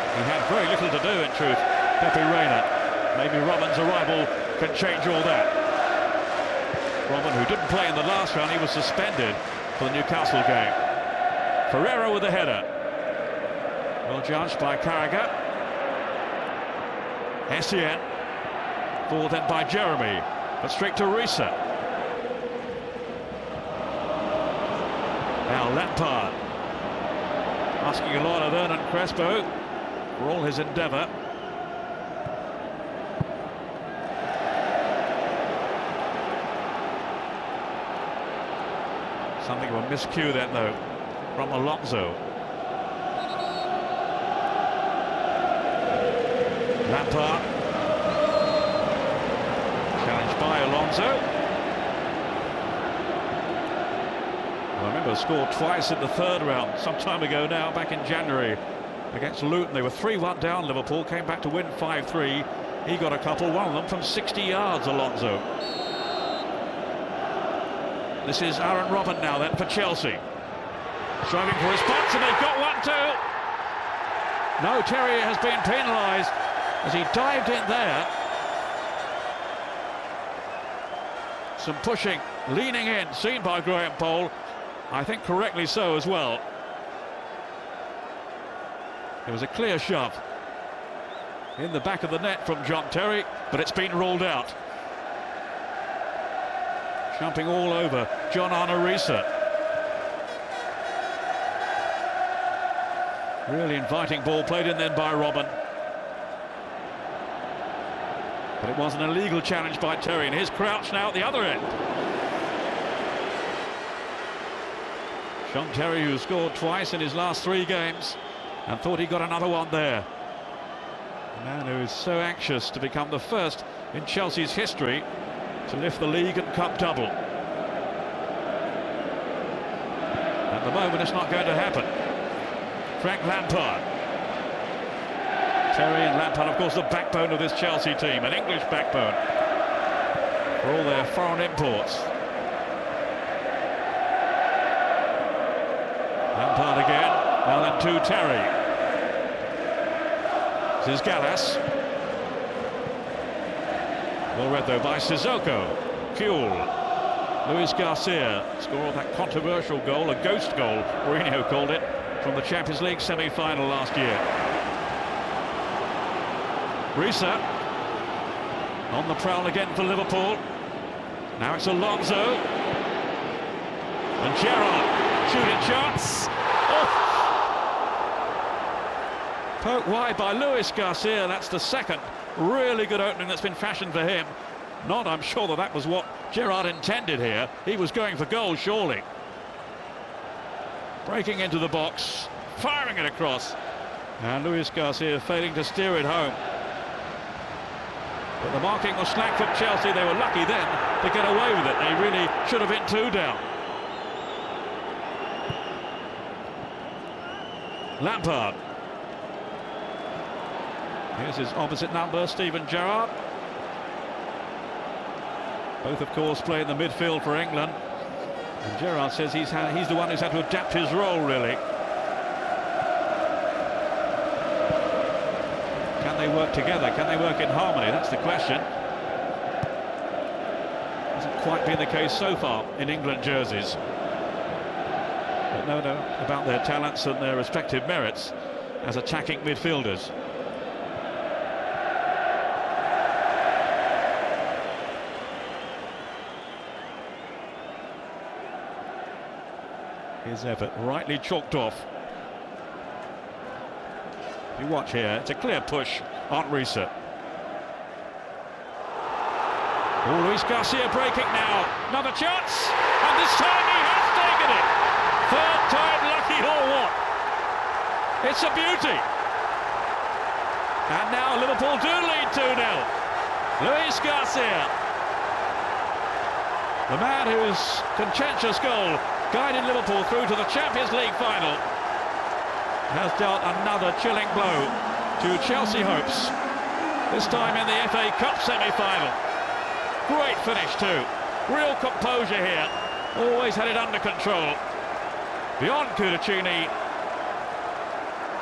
He had very little to do, in truth, Pepe Reina. Maybe Robben's arrival can change all that. Robben, who didn't play in the last round, he was suspended for the Newcastle game. Ferreira with the header. Well judged by Carragher. Essien. Forward then by Jeremy. But straight to Risa. Now Lampard. Asking a lot of Hernan Crespo for all his endeavour. Something of a miscue then, though, from Alonso. Lampard. Challenged by Alonso. I remember scored twice in the third round, some time ago now, back in January, against Luton. They were 3-1 down, Liverpool, came back to win 5-3. He got a couple, one of them from 60 yards, Alonso. This is Aaron Robben now then for Chelsea. Striving for response, and they've got one too. No, Terry has been penalised as he dived in there. Some pushing, leaning in, seen by Graham Poll. I think correctly so as well. There was a clear shove in the back of the net from John Terry, but it's been ruled out. Jumping all over John Risa. Really inviting ball played in then by Robben. But it was an illegal challenge by Terry, and here's Crouch now at the other end. John Terry, who scored twice in his last 3 games, and thought he got another one there. A man who is so anxious to become the first in Chelsea's history to lift the league and cup double. At the moment, it's not going to happen. Frank Lampard. Terry and Lampard, of course, the backbone of this Chelsea team, an English backbone for all their foreign imports. Lampard again, now then to Terry. This is Gallas. Well read though by Sissoko. Kuhl. Luis Garcia scored that controversial goal, a ghost goal, Mourinho called it, from the Champions League semi-final last year. Risa on the prowl again for Liverpool. Now it's Alonso. And Gerrard, shooting chance. Oh! Poked wide by Luis Garcia. That's the second really good opening that's been fashioned for him. Not, I'm sure, that was what Gerrard intended here. He was going for goal, surely. Breaking into the box, firing it across. And Luis Garcia failing to steer it home. But the marking was slack from Chelsea. They were lucky then to get away with it. They really should have been 2 down. Lampard. Here's his opposite number, Steven Gerrard. Both, of course, play in the midfield for England. And Gerrard says he's the one who's had to adapt his role, really. Can they work together? Can they work in harmony? That's the question. Hasn't quite been the case so far in England jerseys. But no doubt about their talents and their respective merits as attacking midfielders. His effort rightly chalked off. If you watch here, it's a clear push on Risa. Oh, Luis Garcia breaking now. Another chance, and this time he has taken it. Third time lucky or what? It's a beauty. And now Liverpool do lead 2-0. Luis Garcia, the man whose contentious goal guided Liverpool through to the Champions League final, has dealt another chilling blow to Chelsea hopes, this time in the FA Cup semi-final. Great finish too, real composure here, always had it under control, beyond Cudicini,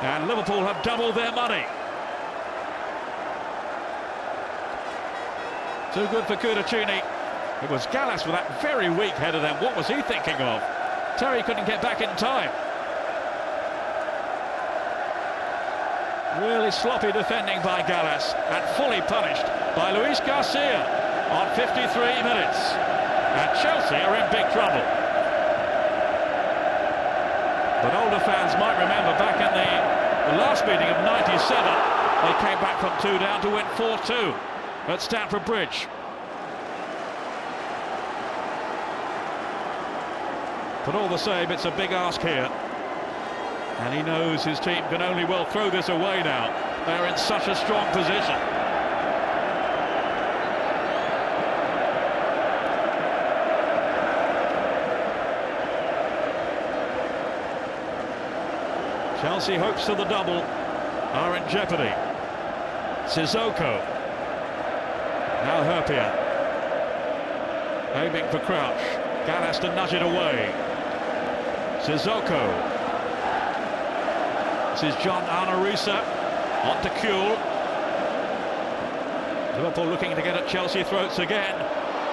and Liverpool have doubled their money. Too good for Cudicini. It was Gallas with that very weak header then. What was he thinking of? Terry couldn't get back in time. Really sloppy defending by Gallas, and fully punished by Luis Garcia on 53 minutes. And Chelsea are in big trouble. But older fans might remember back in the last meeting of '97, they came back from 2 down to win 4-2 at Stamford Bridge. But all the same, it's a big ask here. And he knows his team can only well throw this away now. They're in such a strong position. Chelsea hopes of the double are in jeopardy. Sissoko. Now Herpia. Aiming for Crouch. Gallas to nudge it away. Sissoko. This is John Arna-Risa on to Kuhl. Liverpool looking to get at Chelsea throats again.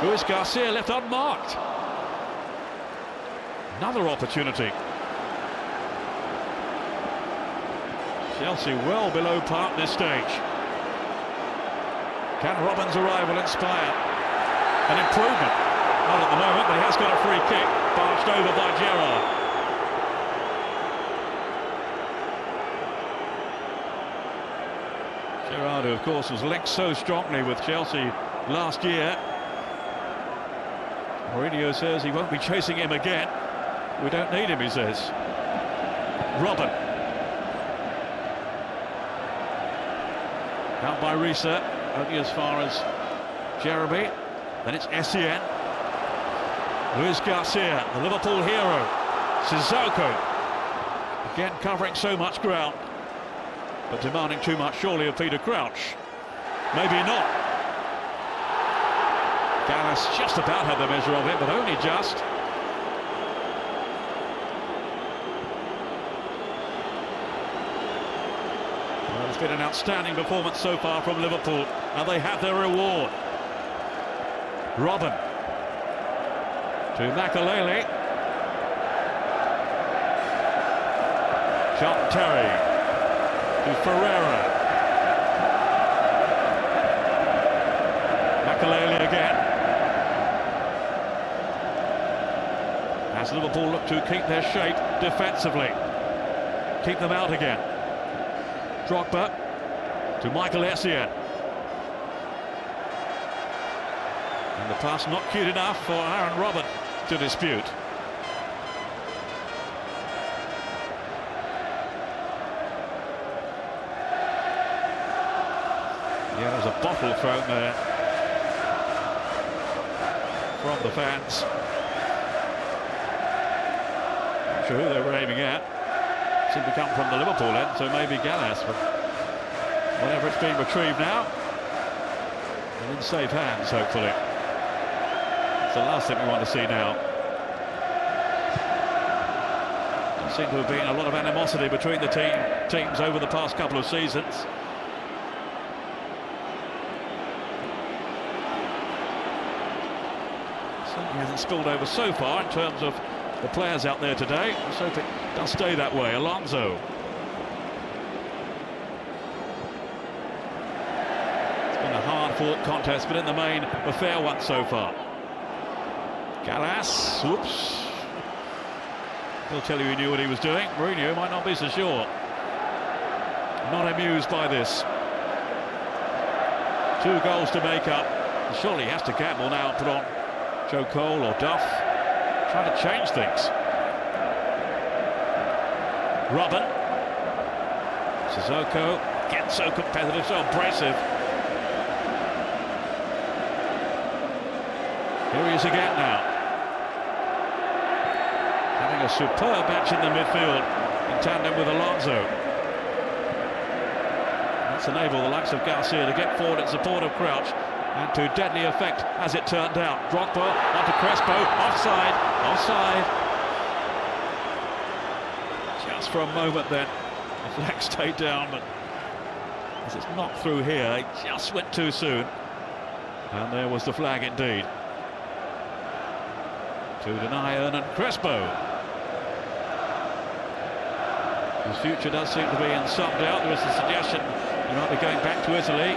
Luis Garcia left unmarked. Another opportunity. Chelsea well below par at this stage. Can Robben's arrival inspire an improvement? Not at the moment, but he has got a free kick, barged over by Gerrard. Gerrard, who of course was linked so strongly with Chelsea last year. Mourinho says he won't be chasing him again. We don't need him, he says. Robben. Out by Risa, only as far as Jeremy. Then it's Essien. Luis Garcia, the Liverpool hero. Sissoko. Again covering so much ground. but demanding too much surely of Peter Crouch. Maybe not. Gallas just about had the measure of it, but only just. Well, it's been an outstanding performance so far from Liverpool, and they have their reward. Robin to Makalele. John Terry to Ferreira. Makalele again. As Liverpool look to keep their shape defensively. Keep them out again. Drogba to Michael Essien. And the pass not cute enough for Aaron Robin to dispute. Yeah, there's a bottle thrown there from the fans. Not sure who they were aiming at. Seemed to come from the Liverpool end, so maybe Gallas, but whatever, it's being retrieved now. And in safe hands, hopefully. It's the last thing we want to see now. There seemed to have been a lot of animosity between the teams over the past couple of seasons. Certainly hasn't spilled over so far in terms of the players out there today. Let's hope it does stay that way. Alonso. It's been a hard-fought contest, but in the main, a fair one so far. Gallas, whoops. He'll tell you he knew what he was doing. Mourinho might not be so sure. Not amused by this. 2 goals to make up. Surely he has to gamble now and put on Joe Cole or Duff. Trying to change things. Robin. Sissoko gets so competitive, so abrasive. Here he is again now. Having a superb match in the midfield in tandem with Alonso. That's enabled the likes of Garcia to get forward in support of Crouch. And to deadly effect, as it turned out. Drogba onto Crespo, offside, offside. Just for a moment then, the flag stayed down, but as it's knocked through here, it just went too soon. And there was the flag indeed. To deny Hernan Crespo. His future does seem to be in some doubt. There is a suggestion he might be going back to Italy.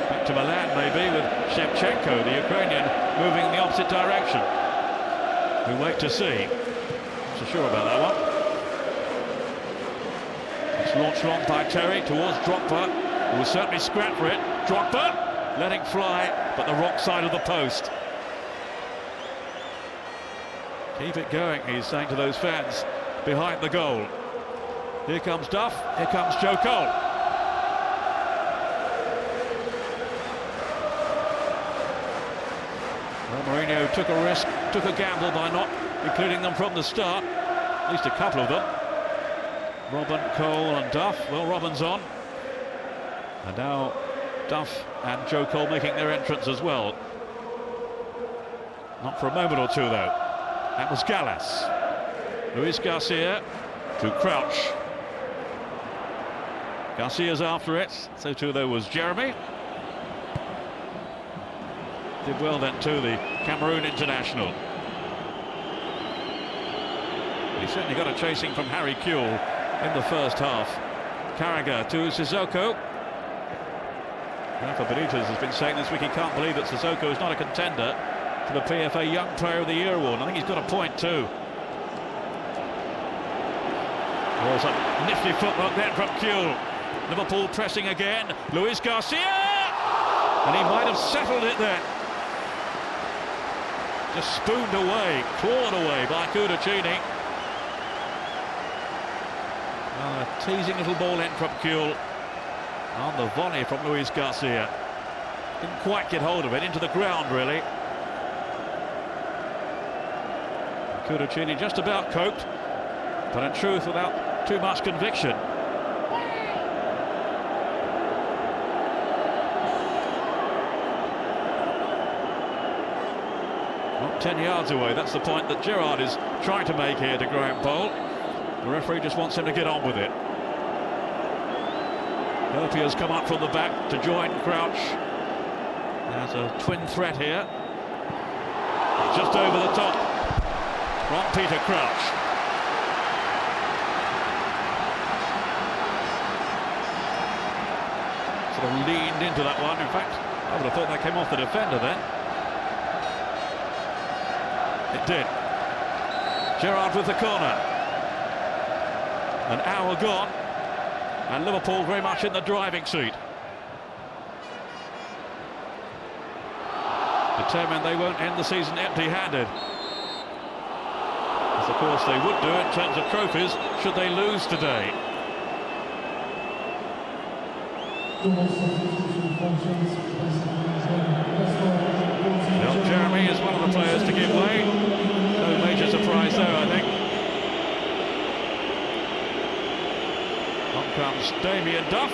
Back to Milan maybe, with Shevchenko, the Ukrainian, moving in the opposite direction. We wait to see. Not so sure about that one. It's launched long by Terry towards Drogba, who will certainly scrap for it. Drogba letting fly, but the wrong side of the post. Keep it going, he's saying to those fans behind the goal. Here comes Duff, here comes Joe Cole. Mourinho took a risk, took a gamble by not including them from the start, at least a couple of them. Robin, Cole and Duff. Well, Robin's on. And now Duff and Joe Cole making their entrance as well. Not for a moment or two, though. That was Gallas. Luis Garcia to Crouch. Garcia's after it. So too, though, was Jeremy. Did well then too, the Cameroon international. He certainly got a chasing from Harry Kewell in the first half. Carragher to Sissoko. Rafa Benitez has been saying this week he can't believe that Sissoko is not a contender for the PFA Young Player of the Year award. I think he's got a point too. There's a nifty footwork then from Kewell. Liverpool pressing again. Luis Garcia! And he might have settled it then. Just spooned away, clawed away by Cudicini. A teasing little ball in from Kewell. On the volley from Luis Garcia. Didn't quite get hold of it, into the ground really. Cudicini just about coped, but in truth without too much conviction. 10 yards away. That's the point that Gerrard is trying to make here to Graham Poll. The referee just wants him to get on with it. Murphy has come up from the back to join Crouch. There's a twin threat here. Just over the top from Peter Crouch. Sort of leaned into that one. In fact, I would have thought that came off the defender then. It did. Gerrard with the corner. An hour gone, and Liverpool very much in the driving seat. Determined they won't end the season empty-handed. As of course they would do in terms of trophies should they lose today. Well, Jeremy is one of the players to give way. No major surprise there, I think. On comes Damien Duff.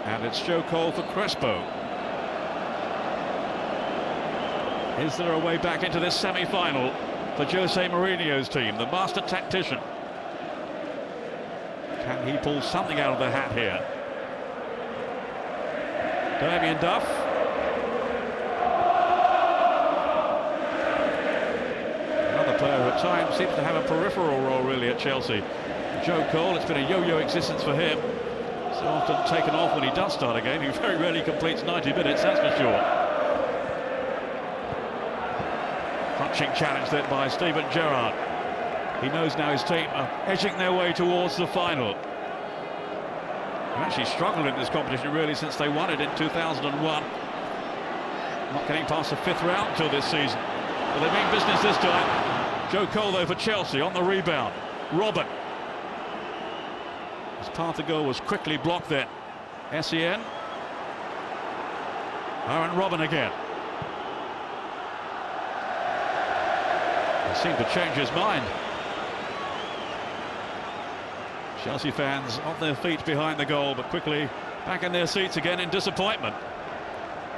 And it's Joe Cole for Crespo. Is there a way back into this semi-final for Jose Mourinho's team, the master tactician? Can he pull something out of the hat here? Damien Duff. Another player who at times seems to have a peripheral role really at Chelsea. Joe Cole, it's been a yo-yo existence for him. So often taken off when he does start a game. He very rarely completes 90 minutes, that's for sure. Crunching challenge then by Steven Gerrard. He knows now his team are edging their way towards the final. They've actually struggled in this competition really since they won it in 2001. Not getting past the 5th round until this season. But they mean business this time. Joe Cole though for Chelsea on the rebound. Robin. His path to goal was quickly blocked then. Sen. Aaron Robin again. He seemed to change his mind. Chelsea fans on their feet behind the goal, but quickly back in their seats again in disappointment.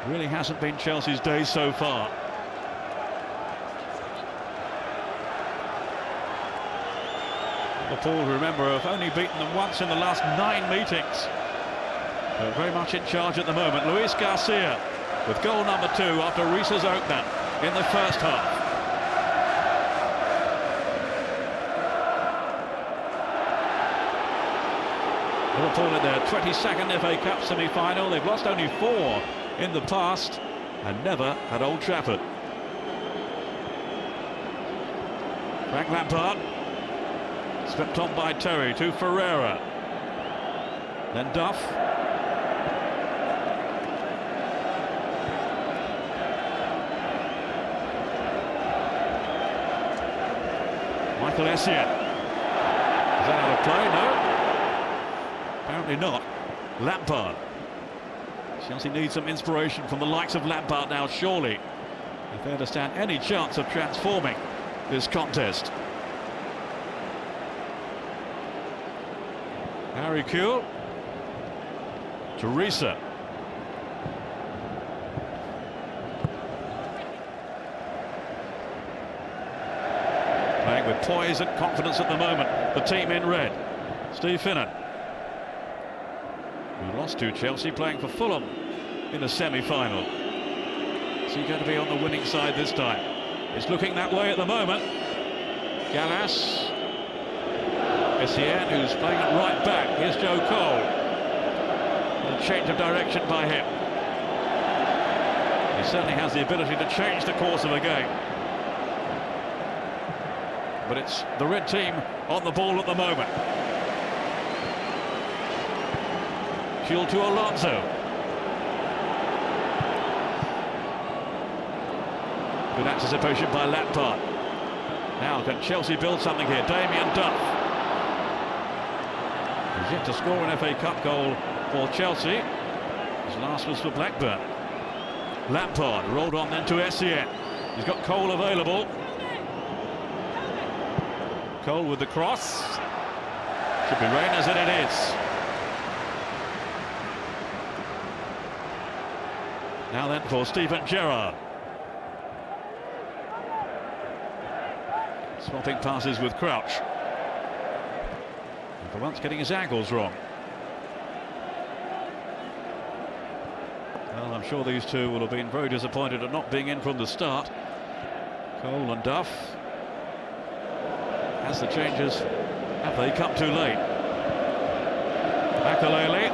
Really hasn't been Chelsea's day so far. Liverpool, remember, have only beaten them once in the last 9 meetings. They're very much in charge at the moment. Luis Garcia with goal number 2 after Reese's opener in the first half. Liverpool in their 22nd FA Cup semi-final. They've lost only 4 in the past and never at Old Trafford. Frank Lampard. Swept on by Terry to Ferreira. Then Duff. Michael Essien. Is that out of play? No. Apparently not. Lampard. Chelsea needs some inspiration from the likes of Lampard now, surely, if they understand any chance of transforming this contest. Harry Kewell. Teresa. Playing with poise and confidence at the moment, the team in red. Steve Finnan, who lost to Chelsea, playing for Fulham in a semi-final. Is he going to be on the winning side this time? It's looking that way at the moment. Gallas. Essien, who's playing at right back. Here's Joe Cole. A change of direction by him. He certainly has the ability to change the course of a game. But it's the red team on the ball at the moment. Kewell to Alonso. Good anticipation by Lampard. Now can Chelsea build something here? Damien Duff. He's yet to score an FA Cup goal for Chelsea. His last was for Blackburn. Lampard rolled on then to Essien. He's got Cole available. Cole with the cross. Should be Reyners, and it is. Now then for Steven Gerrard. Swapping passes with Crouch. And for once getting his angles wrong. Well, I'm sure these two will have been very disappointed at not being in from the start. Cole and Duff. As the changes, have they come too late? Makelele,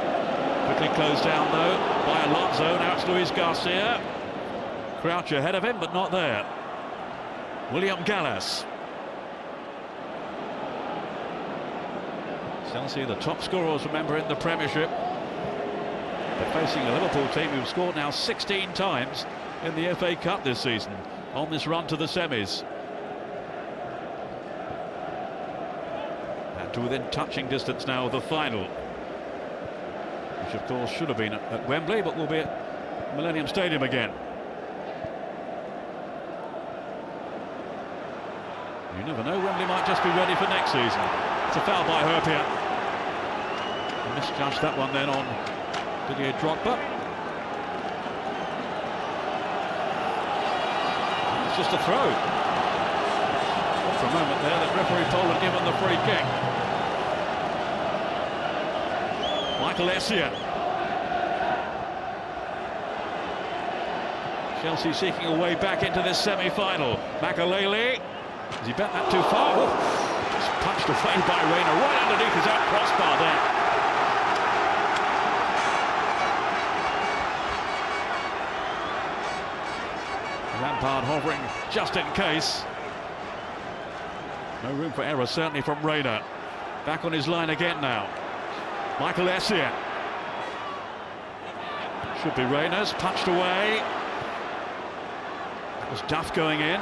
quickly closed down though by Alonso. Now it's Luis Garcia. Crouch ahead of him, but not there. William Gallas. Chelsea, the top scorers, remember, in the Premiership. They're facing a Liverpool team who've scored now 16 times in the FA Cup this season on this run to the semis. And to within touching distance now of the final, which of course should have been at Wembley, but will be at Millennium Stadium again. You never know, Wembley might just be ready for next season. It's a foul by Herpia. Misjudged that one then on Didier Drogba. It's just a throw. For a moment there that referee Paul had given the free kick. Michael Essien. Chelsea seeking a way back into this semi-final. Makelele. Has he bent that too far? Oh, just punched away by Reina right underneath his own crossbar there. Lampard hovering just in case. No room for error certainly from Reina. Back on his line again now. Michael Essien. Should be Reina's, punched away. That was Duff going in.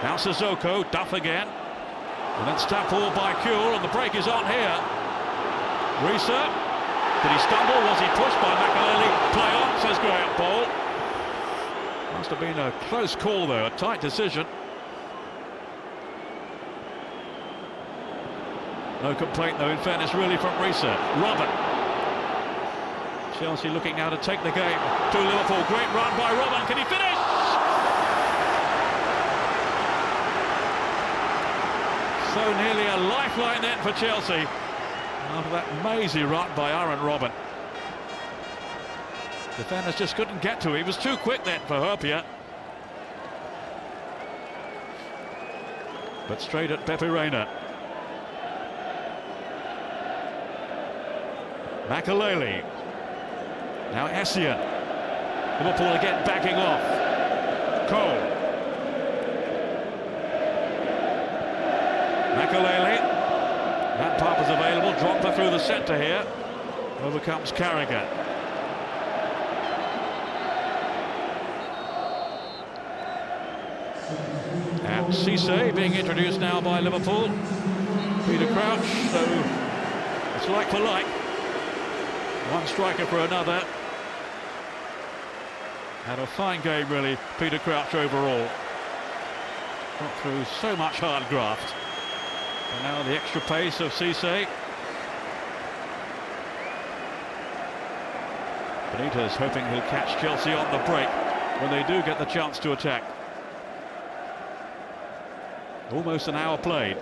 Now Sissoko, Duff again. And then step forward by Kuhl, and the break is on here. Risa. Did he stumble? Was he pushed by Makelele? Play on, says Graham Paul. Must have been a close call though, a tight decision. No complaint though, in fairness, really, from Risa. Robin. Chelsea looking now to take the game to Liverpool. Great run by Robin. Can he finish? So nearly a lifeline then for Chelsea after that mazy run by Aaron Robin. Defenders just couldn't get to it. He was too quick then for Herpia. But straight at Pepe Reina. Makelele. Now Essien. Liverpool again backing off. Cole. Makelele. That path is available. Drogba through the centre here. Overcomes Carragher. And Cisse being introduced now by Liverpool. Peter Crouch, so it's like for like. One striker for another. Had a fine game really, Peter Crouch overall. Got through so much hard graft. And now the extra pace of Cisse. Benitez hoping he'll catch Chelsea on the break when they do get the chance to attack. Almost an hour played,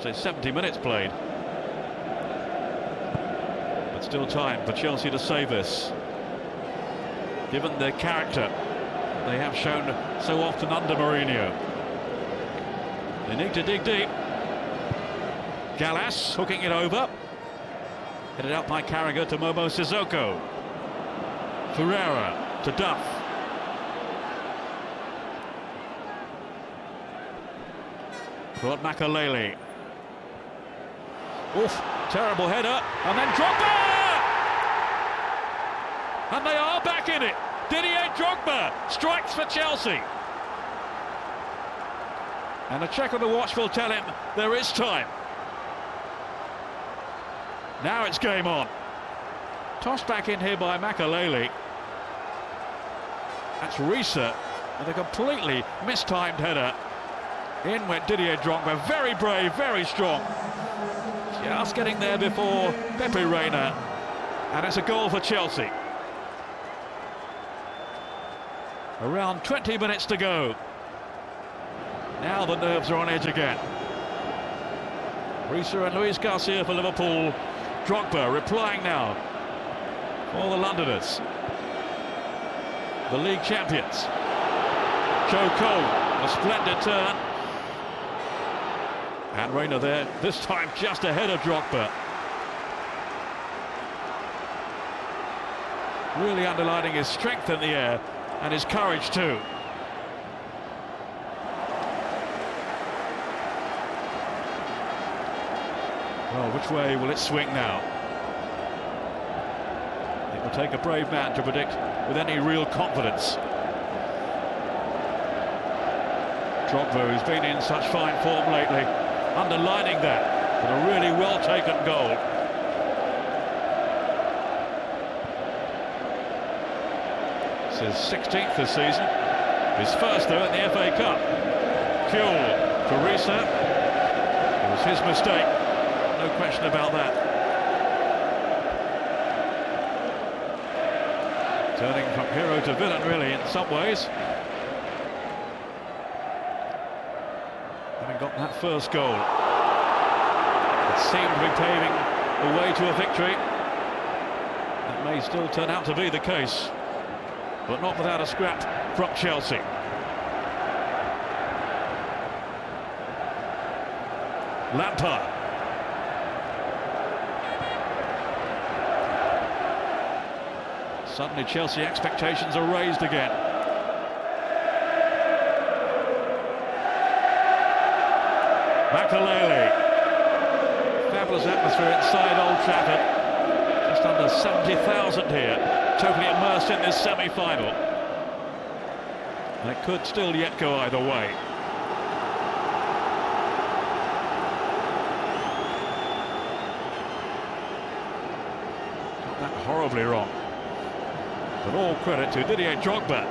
say 70 minutes played. But still time for Chelsea to save this. Given their character they have shown so often under Mourinho. They need to dig deep. Gallas hooking it over. Headed out by Carragher to Momo Sissoko. Ferreira to Duff. Rod Makelele. Oof, terrible header, and then Drogba! And they are back in it. Didier Drogba strikes for Chelsea. And a check on the watch will tell him there is time. Now it's game on. Tossed back in here by Makelele. That's Risa with a completely mistimed header. In went Didier Drogba, very brave, very strong. Just getting there before Pepe Reina. And it's a goal for Chelsea. Around 20 minutes to go. Now the nerves are on edge again. Risa and Luis Garcia for Liverpool. Drogba replying now for the Londoners. The league champions. Joe Cole, a splendid turn. And Reina there, this time just ahead of Drogba. Really underlining his strength in the air and his courage too. Well, which way will it swing now? It will take a brave man to predict with any real confidence. Drogba, who's been in such fine form lately, underlining that with a really well-taken goal. It's his 16th this season. His first, though, in the FA Cup. Kuhl to Risa. It was his mistake. No question about that. Turning from hero to villain, really, in some ways. Having got that first goal, it seemed to be paving the way to a victory. That may still turn out to be the case, but not without a scrap from Chelsea. Lampard. Suddenly Chelsea expectations are raised again. Makelele. Fabulous atmosphere inside Old Trafford. Just under 70,000 here, totally immersed in this semi-final. And it could still yet go either way. Got that horribly wrong. But all credit to Didier Drogba.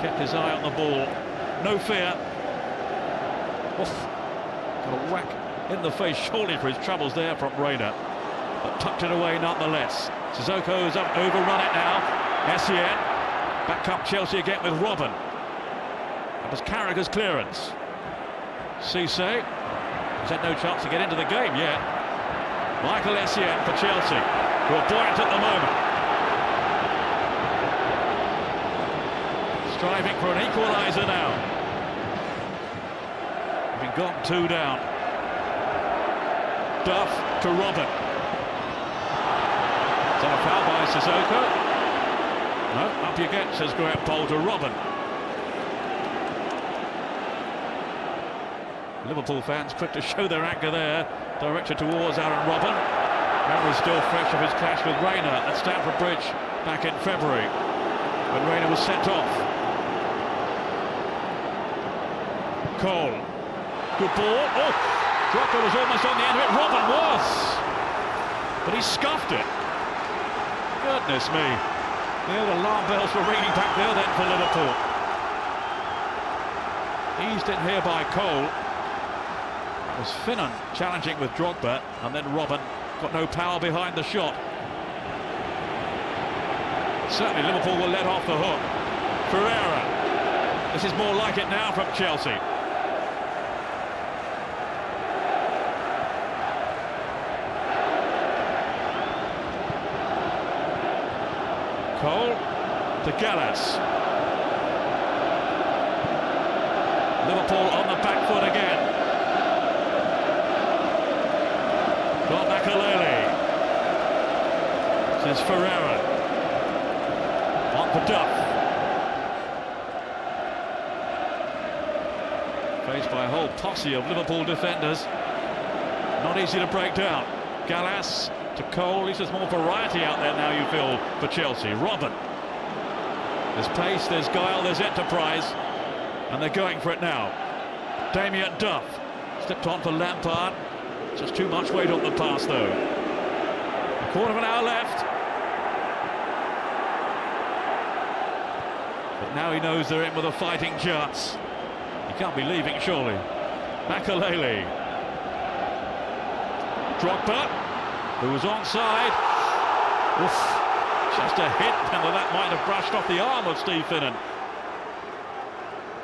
Kept his eye on the ball. No fear. Oof. Got a whack in the face, surely, for his troubles there from Reina. But tucked it away nonetheless. Sissoko's up, overrun it now. Essien. Back up Chelsea again with Robin. That was Carragher's clearance. Cisse. He's had no chance to get into the game yet. Michael Essien for Chelsea, who are buoyant at the moment. Striving for an equaliser now. Having got 2 down. Duff to Robin. Is that a foul by Sissoko? No, up you get, says Graham Poll to Robin. Liverpool fans quick to show their anger there, directed towards Aaron Robin. Memory still fresh of his clash with Reina at Stamford Bridge back in February, when Reina was sent off. Cole, good ball. Oh, Drogba was almost on the end of it. Robin was, but he scuffed it. Goodness me. The old alarm bells were ringing back there then for Liverpool. Eased in here by Cole. It was Finnan challenging with Drogba, and then Robin got no power behind the shot. Certainly Liverpool will let off the hook. Ferreira. This is more like it now from Chelsea. Cole to Gallas. Liverpool on the back foot again. Got Makelele. Says Ferreira. On for Duff. Faced by a whole posse of Liverpool defenders. Not easy to break down. Gallas to Cole. At least there's more variety out there now, you feel, for Chelsea. Robin. There's pace, there's guile, there's enterprise, and they're going for it now. Damien Duff slipped on for Lampard. Just too much weight on the pass, though. A quarter of an hour left. But now he knows they're in with a fighting chance. He can't be leaving, surely. Makelele. Drogba, who was onside. Oof. Just a hit, and that might have brushed off the arm of Steve Finnan.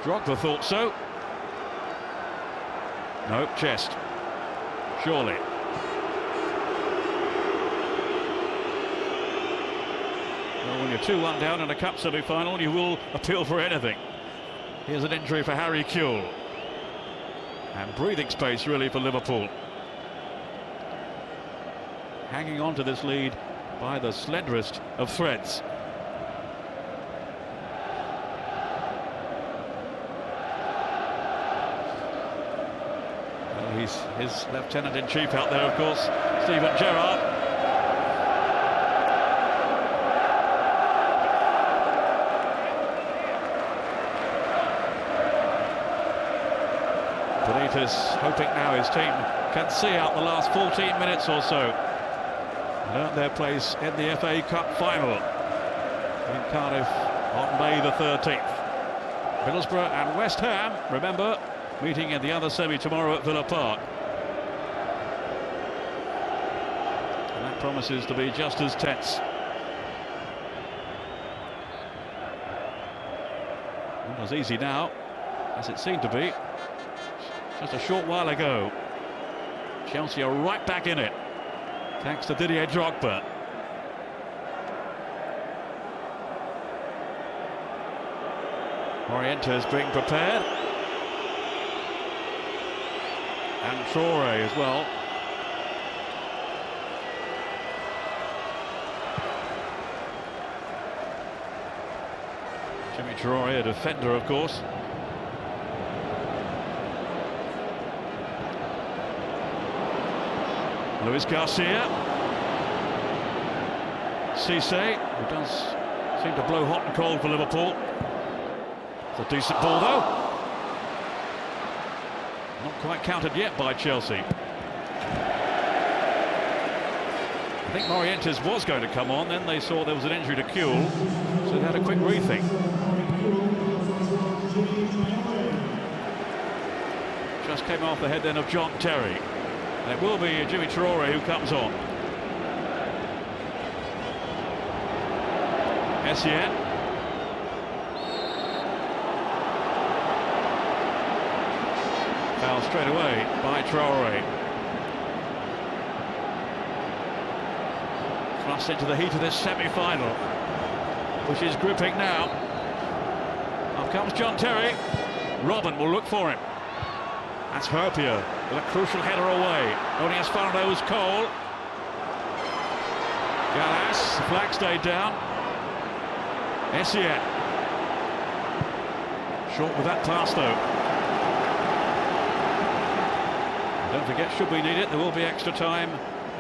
Drogba thought so. Nope, chest. Surely. Well, when you're 2-1 down in a cup semi-final, you will appeal for anything. Here's an injury for Harry Kewell. And breathing space, really, for Liverpool. Hanging on to this lead by the slenderest of threads. Well, he's his lieutenant-in-chief out there, of course, Steven Gerrard. Benitez hoping now his team can see out the last 14 minutes or so and earn their place in the FA Cup final in Cardiff on May the 13th. Middlesbrough and West Ham, remember, meeting in the other semi tomorrow at Villa Park. And that promises to be just as tense. Not as easy now as it seemed to be just a short while ago. Chelsea are right back in it, thanks to Didier Drogba. Morientes being prepared. And Traore as well. Jimmy Traore, a defender, of course. Luis Garcia. Cisse, who does seem to blow hot and cold for Liverpool. It's a decent ball, though. Not quite counted yet by Chelsea. I think Morientes was going to come on, then they saw there was an injury to Kewell, so they had a quick rethink. Just came off the head then of John Terry. And it will be Jimmy Traore who comes on. Essien. Foul straight away by Traore. Thrust into the heat of this semi-final, which is gripping now. Up comes John Terry. Robin will look for him. That's Herpier with a crucial header away. Only as far as Cole. Gallas, the flag stayed down. Essien. Short with that pass though. Don't forget, should we need it, there will be extra time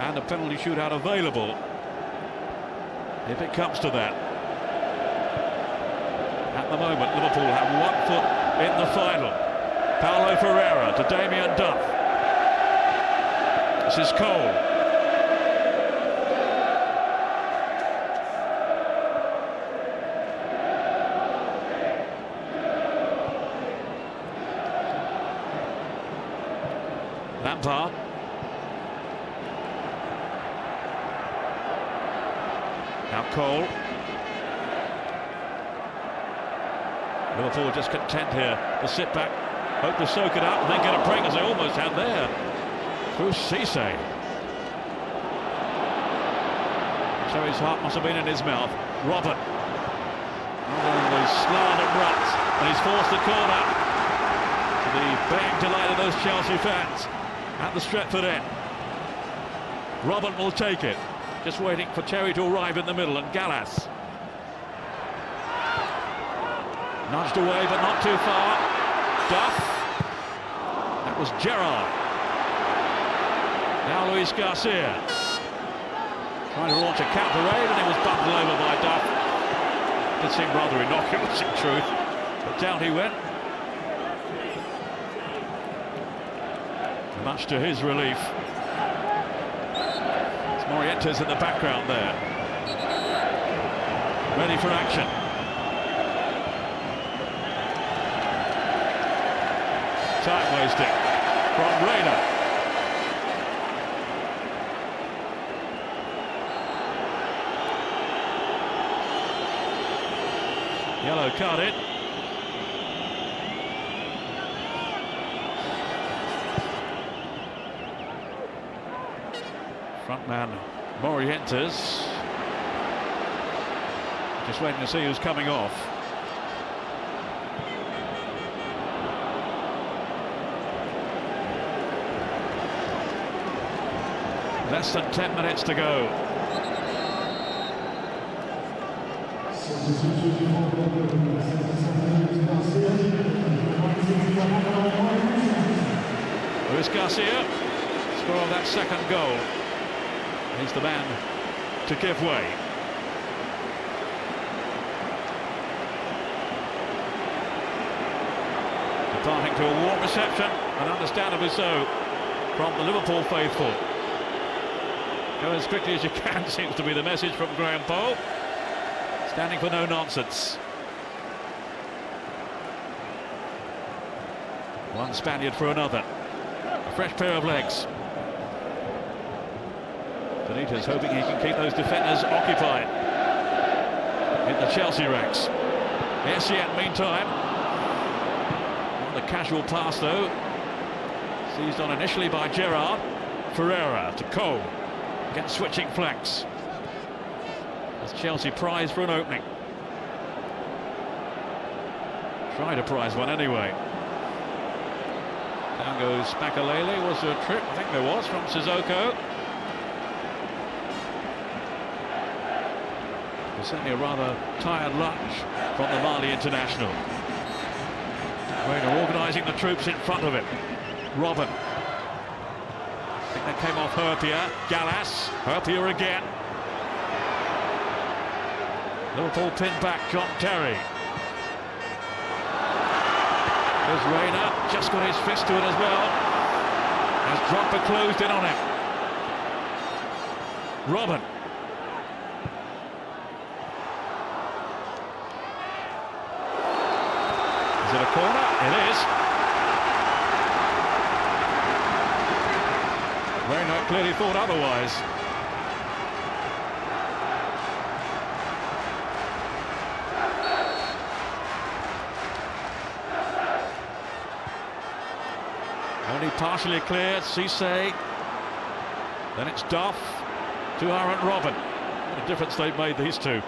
and a penalty shootout available if it comes to that. At the moment, Liverpool have 1 foot in the final. Paulo Ferreira to Damien Duff. This is Cole. Lampard. Now Cole. Liverpool just content here to sit back, hope to soak it up and then get a break, as they almost had there through Cisse. So his heart must have been in his mouth. Robert. The slant and ruts, and he's forced the corner to the baying delight of those Chelsea fans at the Stretford end. Robert will take it, just waiting for Terry to arrive in the middle, and Gallas. Nudged away, but not too far. Duff. That was Gerrard. Now Luis Garcia. Trying to launch a counter raid, and it was bundled over by Duff. Did seem rather innocuous in truth, but down he went. Much to his relief. It's Morientes in the background there. Ready for action. Time wasting from Reina. Yellow carded. Frontman Morientes. Just waiting to see who's coming off. Less than 10 minutes to go. Luis Garcia, score of that second goal. He's the man to give way. Departing to a warm reception, and understandably so, from the Liverpool faithful. Go as quickly as you can, seems to be the message from Graham Poll. Standing for no nonsense. One Spaniard for another. A fresh pair of legs. Benitez hoping he can keep those defenders occupied in the Chelsea ranks. Essien, meantime, on the casual pass though, seized on initially by Gerrard. Ferreira to Cole, again switching flanks as Chelsea prize for an opening. Try to prize one anyway. Down goes Makalele. Was there a trip? I think there was, from Sissoko. Certainly a rather tired lunch from the Mali international. Reina organising the troops in front of him. Robin. I think that came off Herpia. Gallas. Herpia again. Liverpool pinned back. John Terry. There's Reina. Just got his fist to it as well. As Drogba closed in on him. Robin. Is it a corner? It is. Reina clearly thought otherwise. Only partially cleared. Cisse. Then it's Duff to Aaron Robin. What a difference they've made, these two.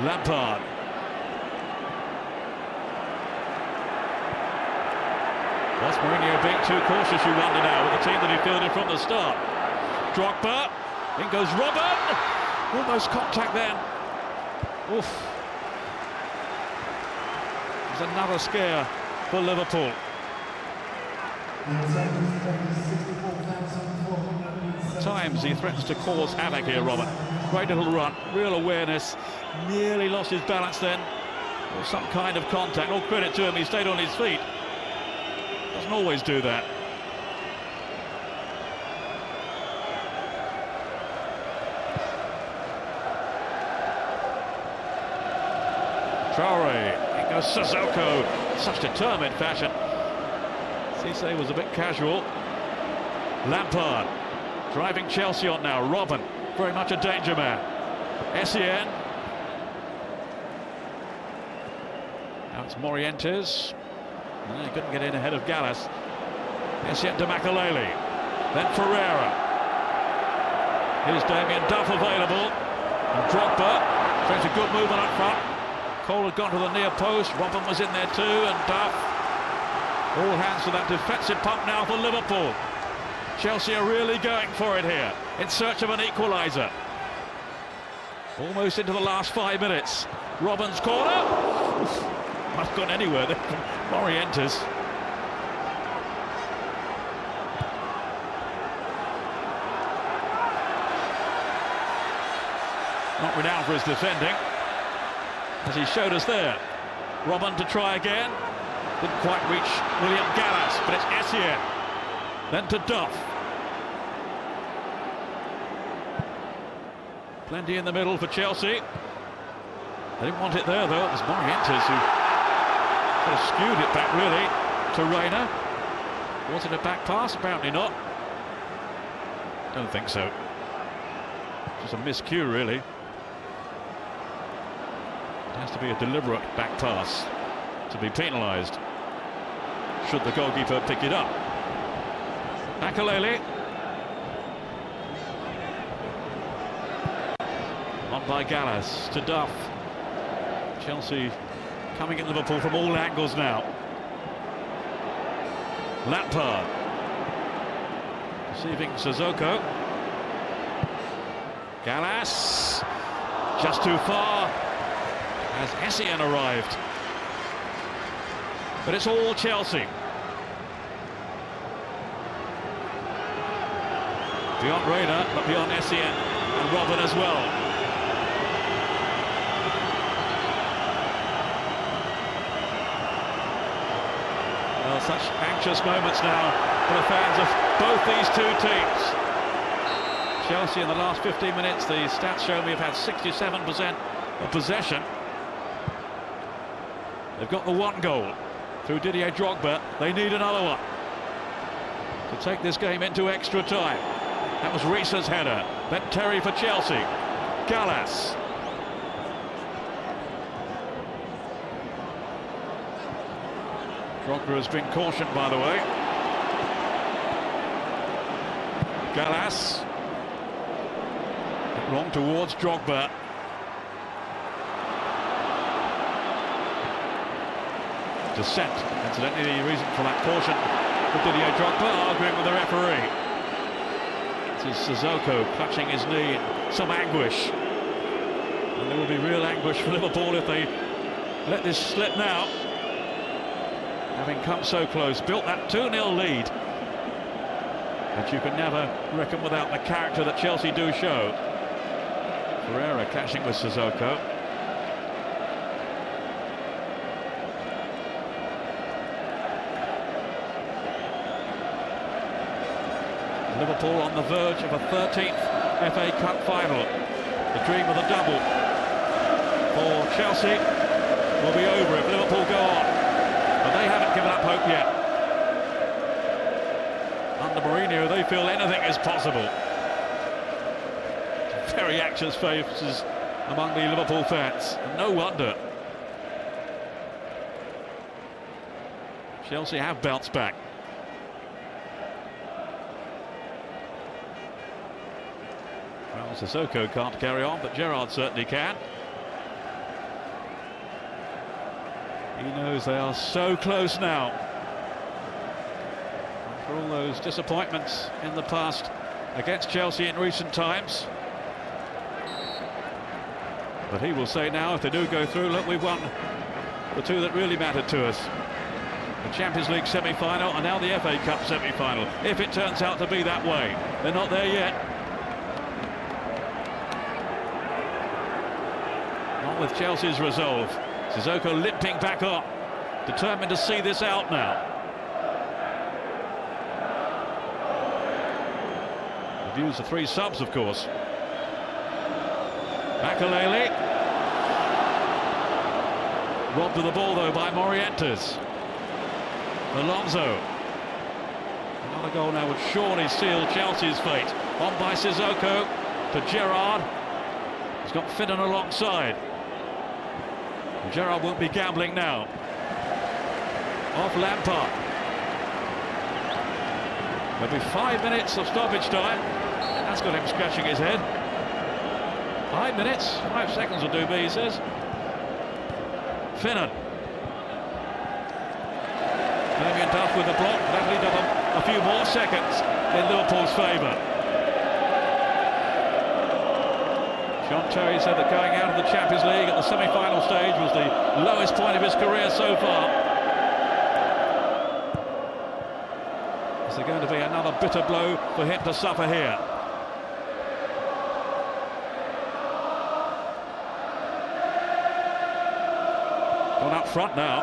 Lampard. Was Mourinho being too cautious, you wonder now, with the team that he fielded from the start? Drogba, in goes Robin, almost contact then. Oof. There's another scare for Liverpool. At times he threatens to cause havoc here, Robin. Great little run, real awareness, nearly lost his balance then. There was some kind of contact, all credit to him, he stayed on his feet. Doesn't always do that. Traore, in goes Sissoko, such determined fashion. Cisse was a bit casual. Lampard, driving Chelsea on now. Robin, very much a danger man. Essien. Now it's Morientes. He couldn't get in ahead of Gallas. Essien to Makalele. Then Ferreira. Here's Damien Duff available. And Drogba shows a good movement up front. Cole had gone to the near post. Robin was in there too, and Duff. All hands to that defensive pump now for Liverpool. Chelsea are really going for it here, in search of an equaliser. Almost into the last 5 minutes. Robin's corner. Might have gone anywhere there from Morientes. Not renowned for his defending, as he showed us there. Robin to try again. Didn't quite reach William Gallas, but it's Essien. Then to Duff. Plenty in the middle for Chelsea. They didn't want it there, though. It was Morientes who sort of skewed it back, really, to Reina. Was it a back pass? Apparently not. Don't think so. Just a miscue, really. has to be a deliberate back pass to be penalised should the goalkeeper pick it up. Makalele. On by Gallas to Duff. Chelsea coming at Liverpool from all angles now. Lampard deceiving Sissoko. Gallas just too far as Essien arrived. But it's all Chelsea. Beyond Reina, but beyond Essien and Robin as well. Well, such anxious moments now for the fans of both these two teams. Chelsea in the last 15 minutes, the stats show me, have had 67% of possession. They've got the one goal through Didier Drogba. They need another one to take this game into extra time. That was Reese's header. Then Terry for Chelsea. Gallas. Drogba has been cautioned, by the way. Gallas. Wrong towards Drogba. Dissent, incidentally, the reason for that caution for Didier Drogba, arguing with the referee. This is Sissoko clutching his knee in some anguish. And there will be real anguish for Liverpool if they let this slip now. Having come so close, built that 2-0 lead. But you can never reckon without the character that Chelsea do show. Ferreira clashing with Sissoko. Liverpool on the verge of a 13th FA Cup final. The dream of the double for Chelsea will be over if Liverpool go on. But they haven't given up hope yet. Under Mourinho, they feel anything is possible. Very anxious faces among the Liverpool fans, and no wonder. Chelsea have bounced back. Well, Sissoko can't carry on, but Gerrard certainly can. He knows they are so close now. After all those disappointments in the past against Chelsea in recent times. But he will say now, if they do go through, look, we've won the two that really mattered to us. The Champions League semi-final and now the FA Cup semi-final. If it turns out to be that way, they're not there yet. Not with Chelsea's resolve. Sissoko limping back up, determined to see this out now. The views of three subs, of course. Makalele. Robbed of the ball, though, by Morientes. Alonso. Another goal now would surely seal Chelsea's fate. On by Sissoko to Gerrard. He's got Finnan alongside. Gerrard won't be gambling now. Off Lampard. There'll be 5 minutes of stoppage time. That's got him scratching his head. 5 minutes, 5 seconds will do me, he says. Finnan. Damien Duff with the block. That'll lead up a few more seconds in Liverpool's favour. John Terry said that going out of the Champions League at the semi-final stage was the lowest point of his career so far. Is there going to be another bitter blow for him to suffer here? Gone up front now.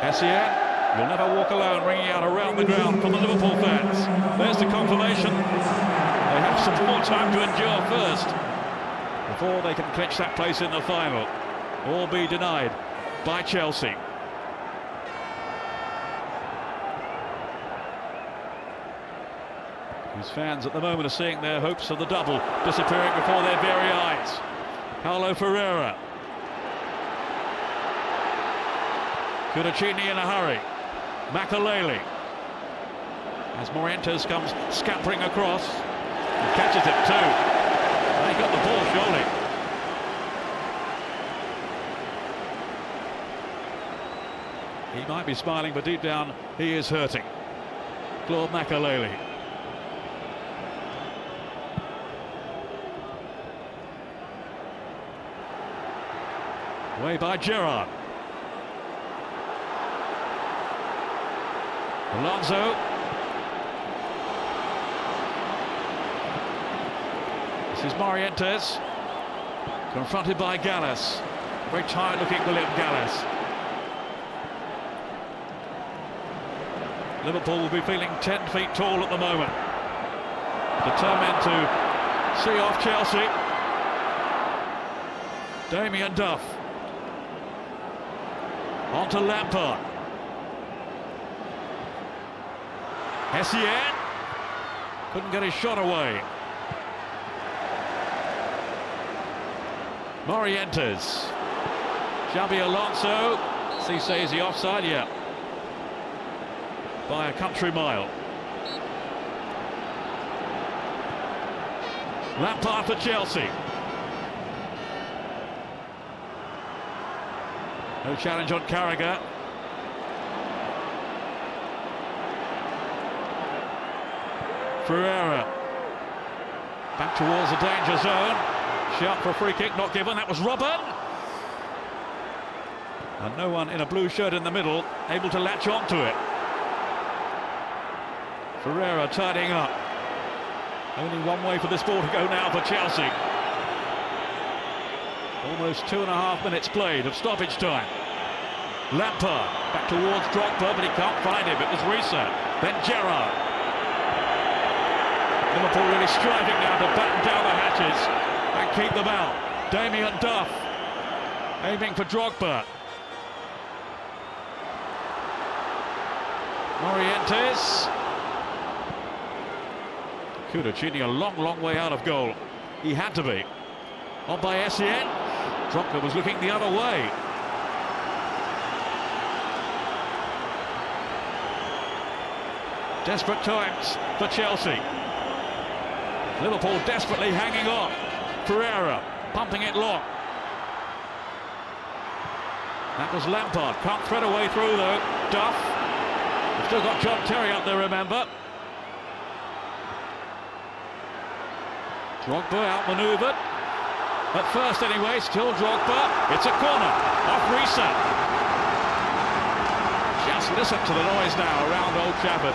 Essien will never walk alone, ringing out around the ground from the Liverpool fans. There's the confirmation. They have some more time to endure first before they can clinch that place in the final, or be denied by Chelsea. Whose fans at the moment are seeing their hopes of the double disappearing before their very eyes. Paulo Ferreira. Cudicini in a hurry. Makaleli. As Morientes comes scampering across. He catches it too. He got the ball, surely. He might be smiling, but deep down he is hurting. Claude Makaleli. Away by Gerrard. Alonso. This is Morientes. Confronted by Gallas. Very tired looking William Gallas. Liverpool will be feeling 10 feet tall at the moment. Determined to see off Chelsea. Damien Duff. On to Lampard. Essien. Couldn't get his shot away. Morientes. Xabi Alonso. Cisse, is he offside? Yeah. By a country mile. Lampard for Chelsea. No challenge on Carragher. Ferreira. Back towards the danger zone. Sharp for a free kick, not given. That was Robben. And no one in a blue shirt in the middle able to latch onto it. Ferreira tidying up. Only one way for this ball to go now for Chelsea. Almost 2.5 minutes played of stoppage time. Lampard back towards Drogba, but he can't find him. It was Risa, then Gerrard. Liverpool really striving now to batten down the hatches and keep them out. Damien Duff aiming for Drogba. Morientes. Cudicini a long way out of goal. He had to be. On by Essien. Drogba was looking the other way. Desperate times for Chelsea. Liverpool desperately hanging on. Ferreira pumping it long. That was Lampard. Can't thread a way through though. Duff. We've still got John Terry up there, remember. Drogba outmanoeuvred. At first anyway, still Drogba. It's a corner. Off Risa. Just listen to the noise now around Old Trafford.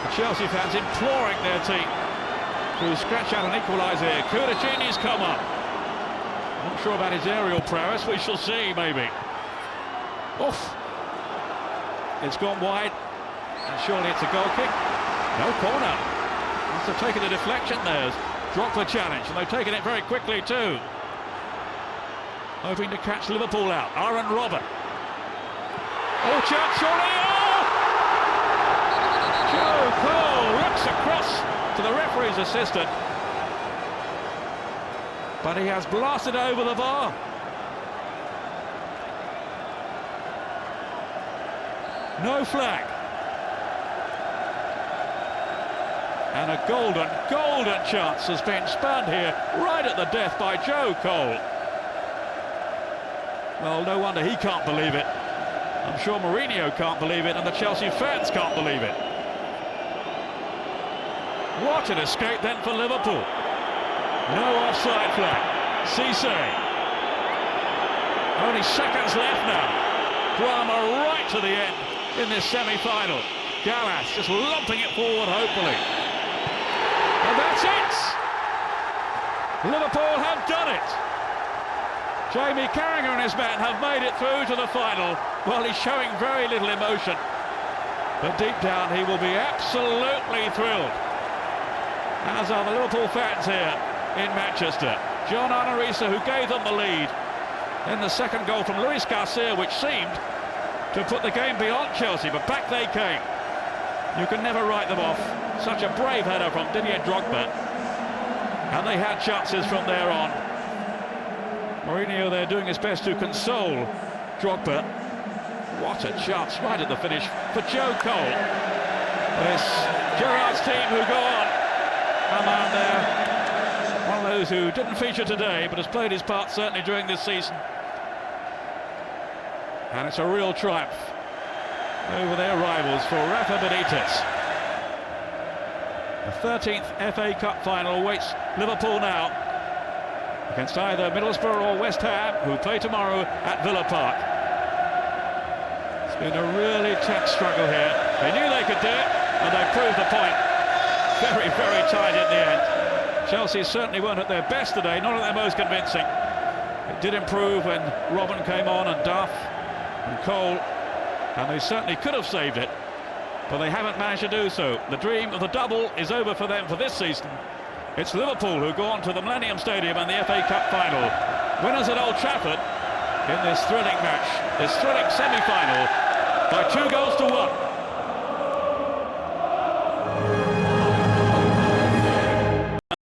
The Chelsea fans imploring their team to scratch out an equaliser here. Cudicini's come up. Not sure about his aerial prowess. We shall see, maybe. Oof. It's gone wide. And surely it's a goal kick. No corner. Must have taken a deflection there. Drogba challenge, and they've taken it very quickly too. Hoping to catch Liverpool out. Aaron Robben. Oh, chance, surely! Oh! Joe Cole looks across to the referee's assistant. But he has blasted over the bar. No flag. And a golden chance has been spurned here right at the death by Joe Cole. Well, no wonder he can't believe it. I'm sure Mourinho can't believe it, and the Chelsea fans can't believe it. What an escape then for Liverpool. No offside flag. Cisse. Only seconds left now. Drama right to the end in this semi-final. Gallas just lumping it forward, hopefully. And that's it! Liverpool have done it! Jamie Carragher and his men have made it through to the final. Well, he's showing very little emotion, but deep down he will be absolutely thrilled, as are the Liverpool fans here in Manchester. John Arisa, who gave them the lead in the second goal from Luis Garcia, which seemed to put the game beyond Chelsea, but back they came. You can never write them off. Such a brave header from Didier Drogba. And they had chances from there on. Mourinho there doing his best to console Drogba. What a chance right at the finish for Joe Cole. But it's Gerrard's team who go on. Come on there. One of those who didn't feature today, but has played his part certainly during this season. And it's a real triumph over their rivals for Rafa Benitez. The 13th FA Cup final awaits Liverpool now against either Middlesbrough or West Ham, who play tomorrow at Villa Park. It's been a really tense struggle here. They knew they could do it, and they proved the point. Very, very tight in the end. Chelsea certainly weren't at their best today, not at their most convincing. It did improve when Robin came on, and Duff and Cole, and they certainly could have saved it, but they haven't managed to do so. The dream of the double is over for them for this season. It's Liverpool who go on to the Millennium Stadium and the FA Cup final. Winners at Old Trafford in this thrilling match, this thrilling semi-final, by 2 goals to 1.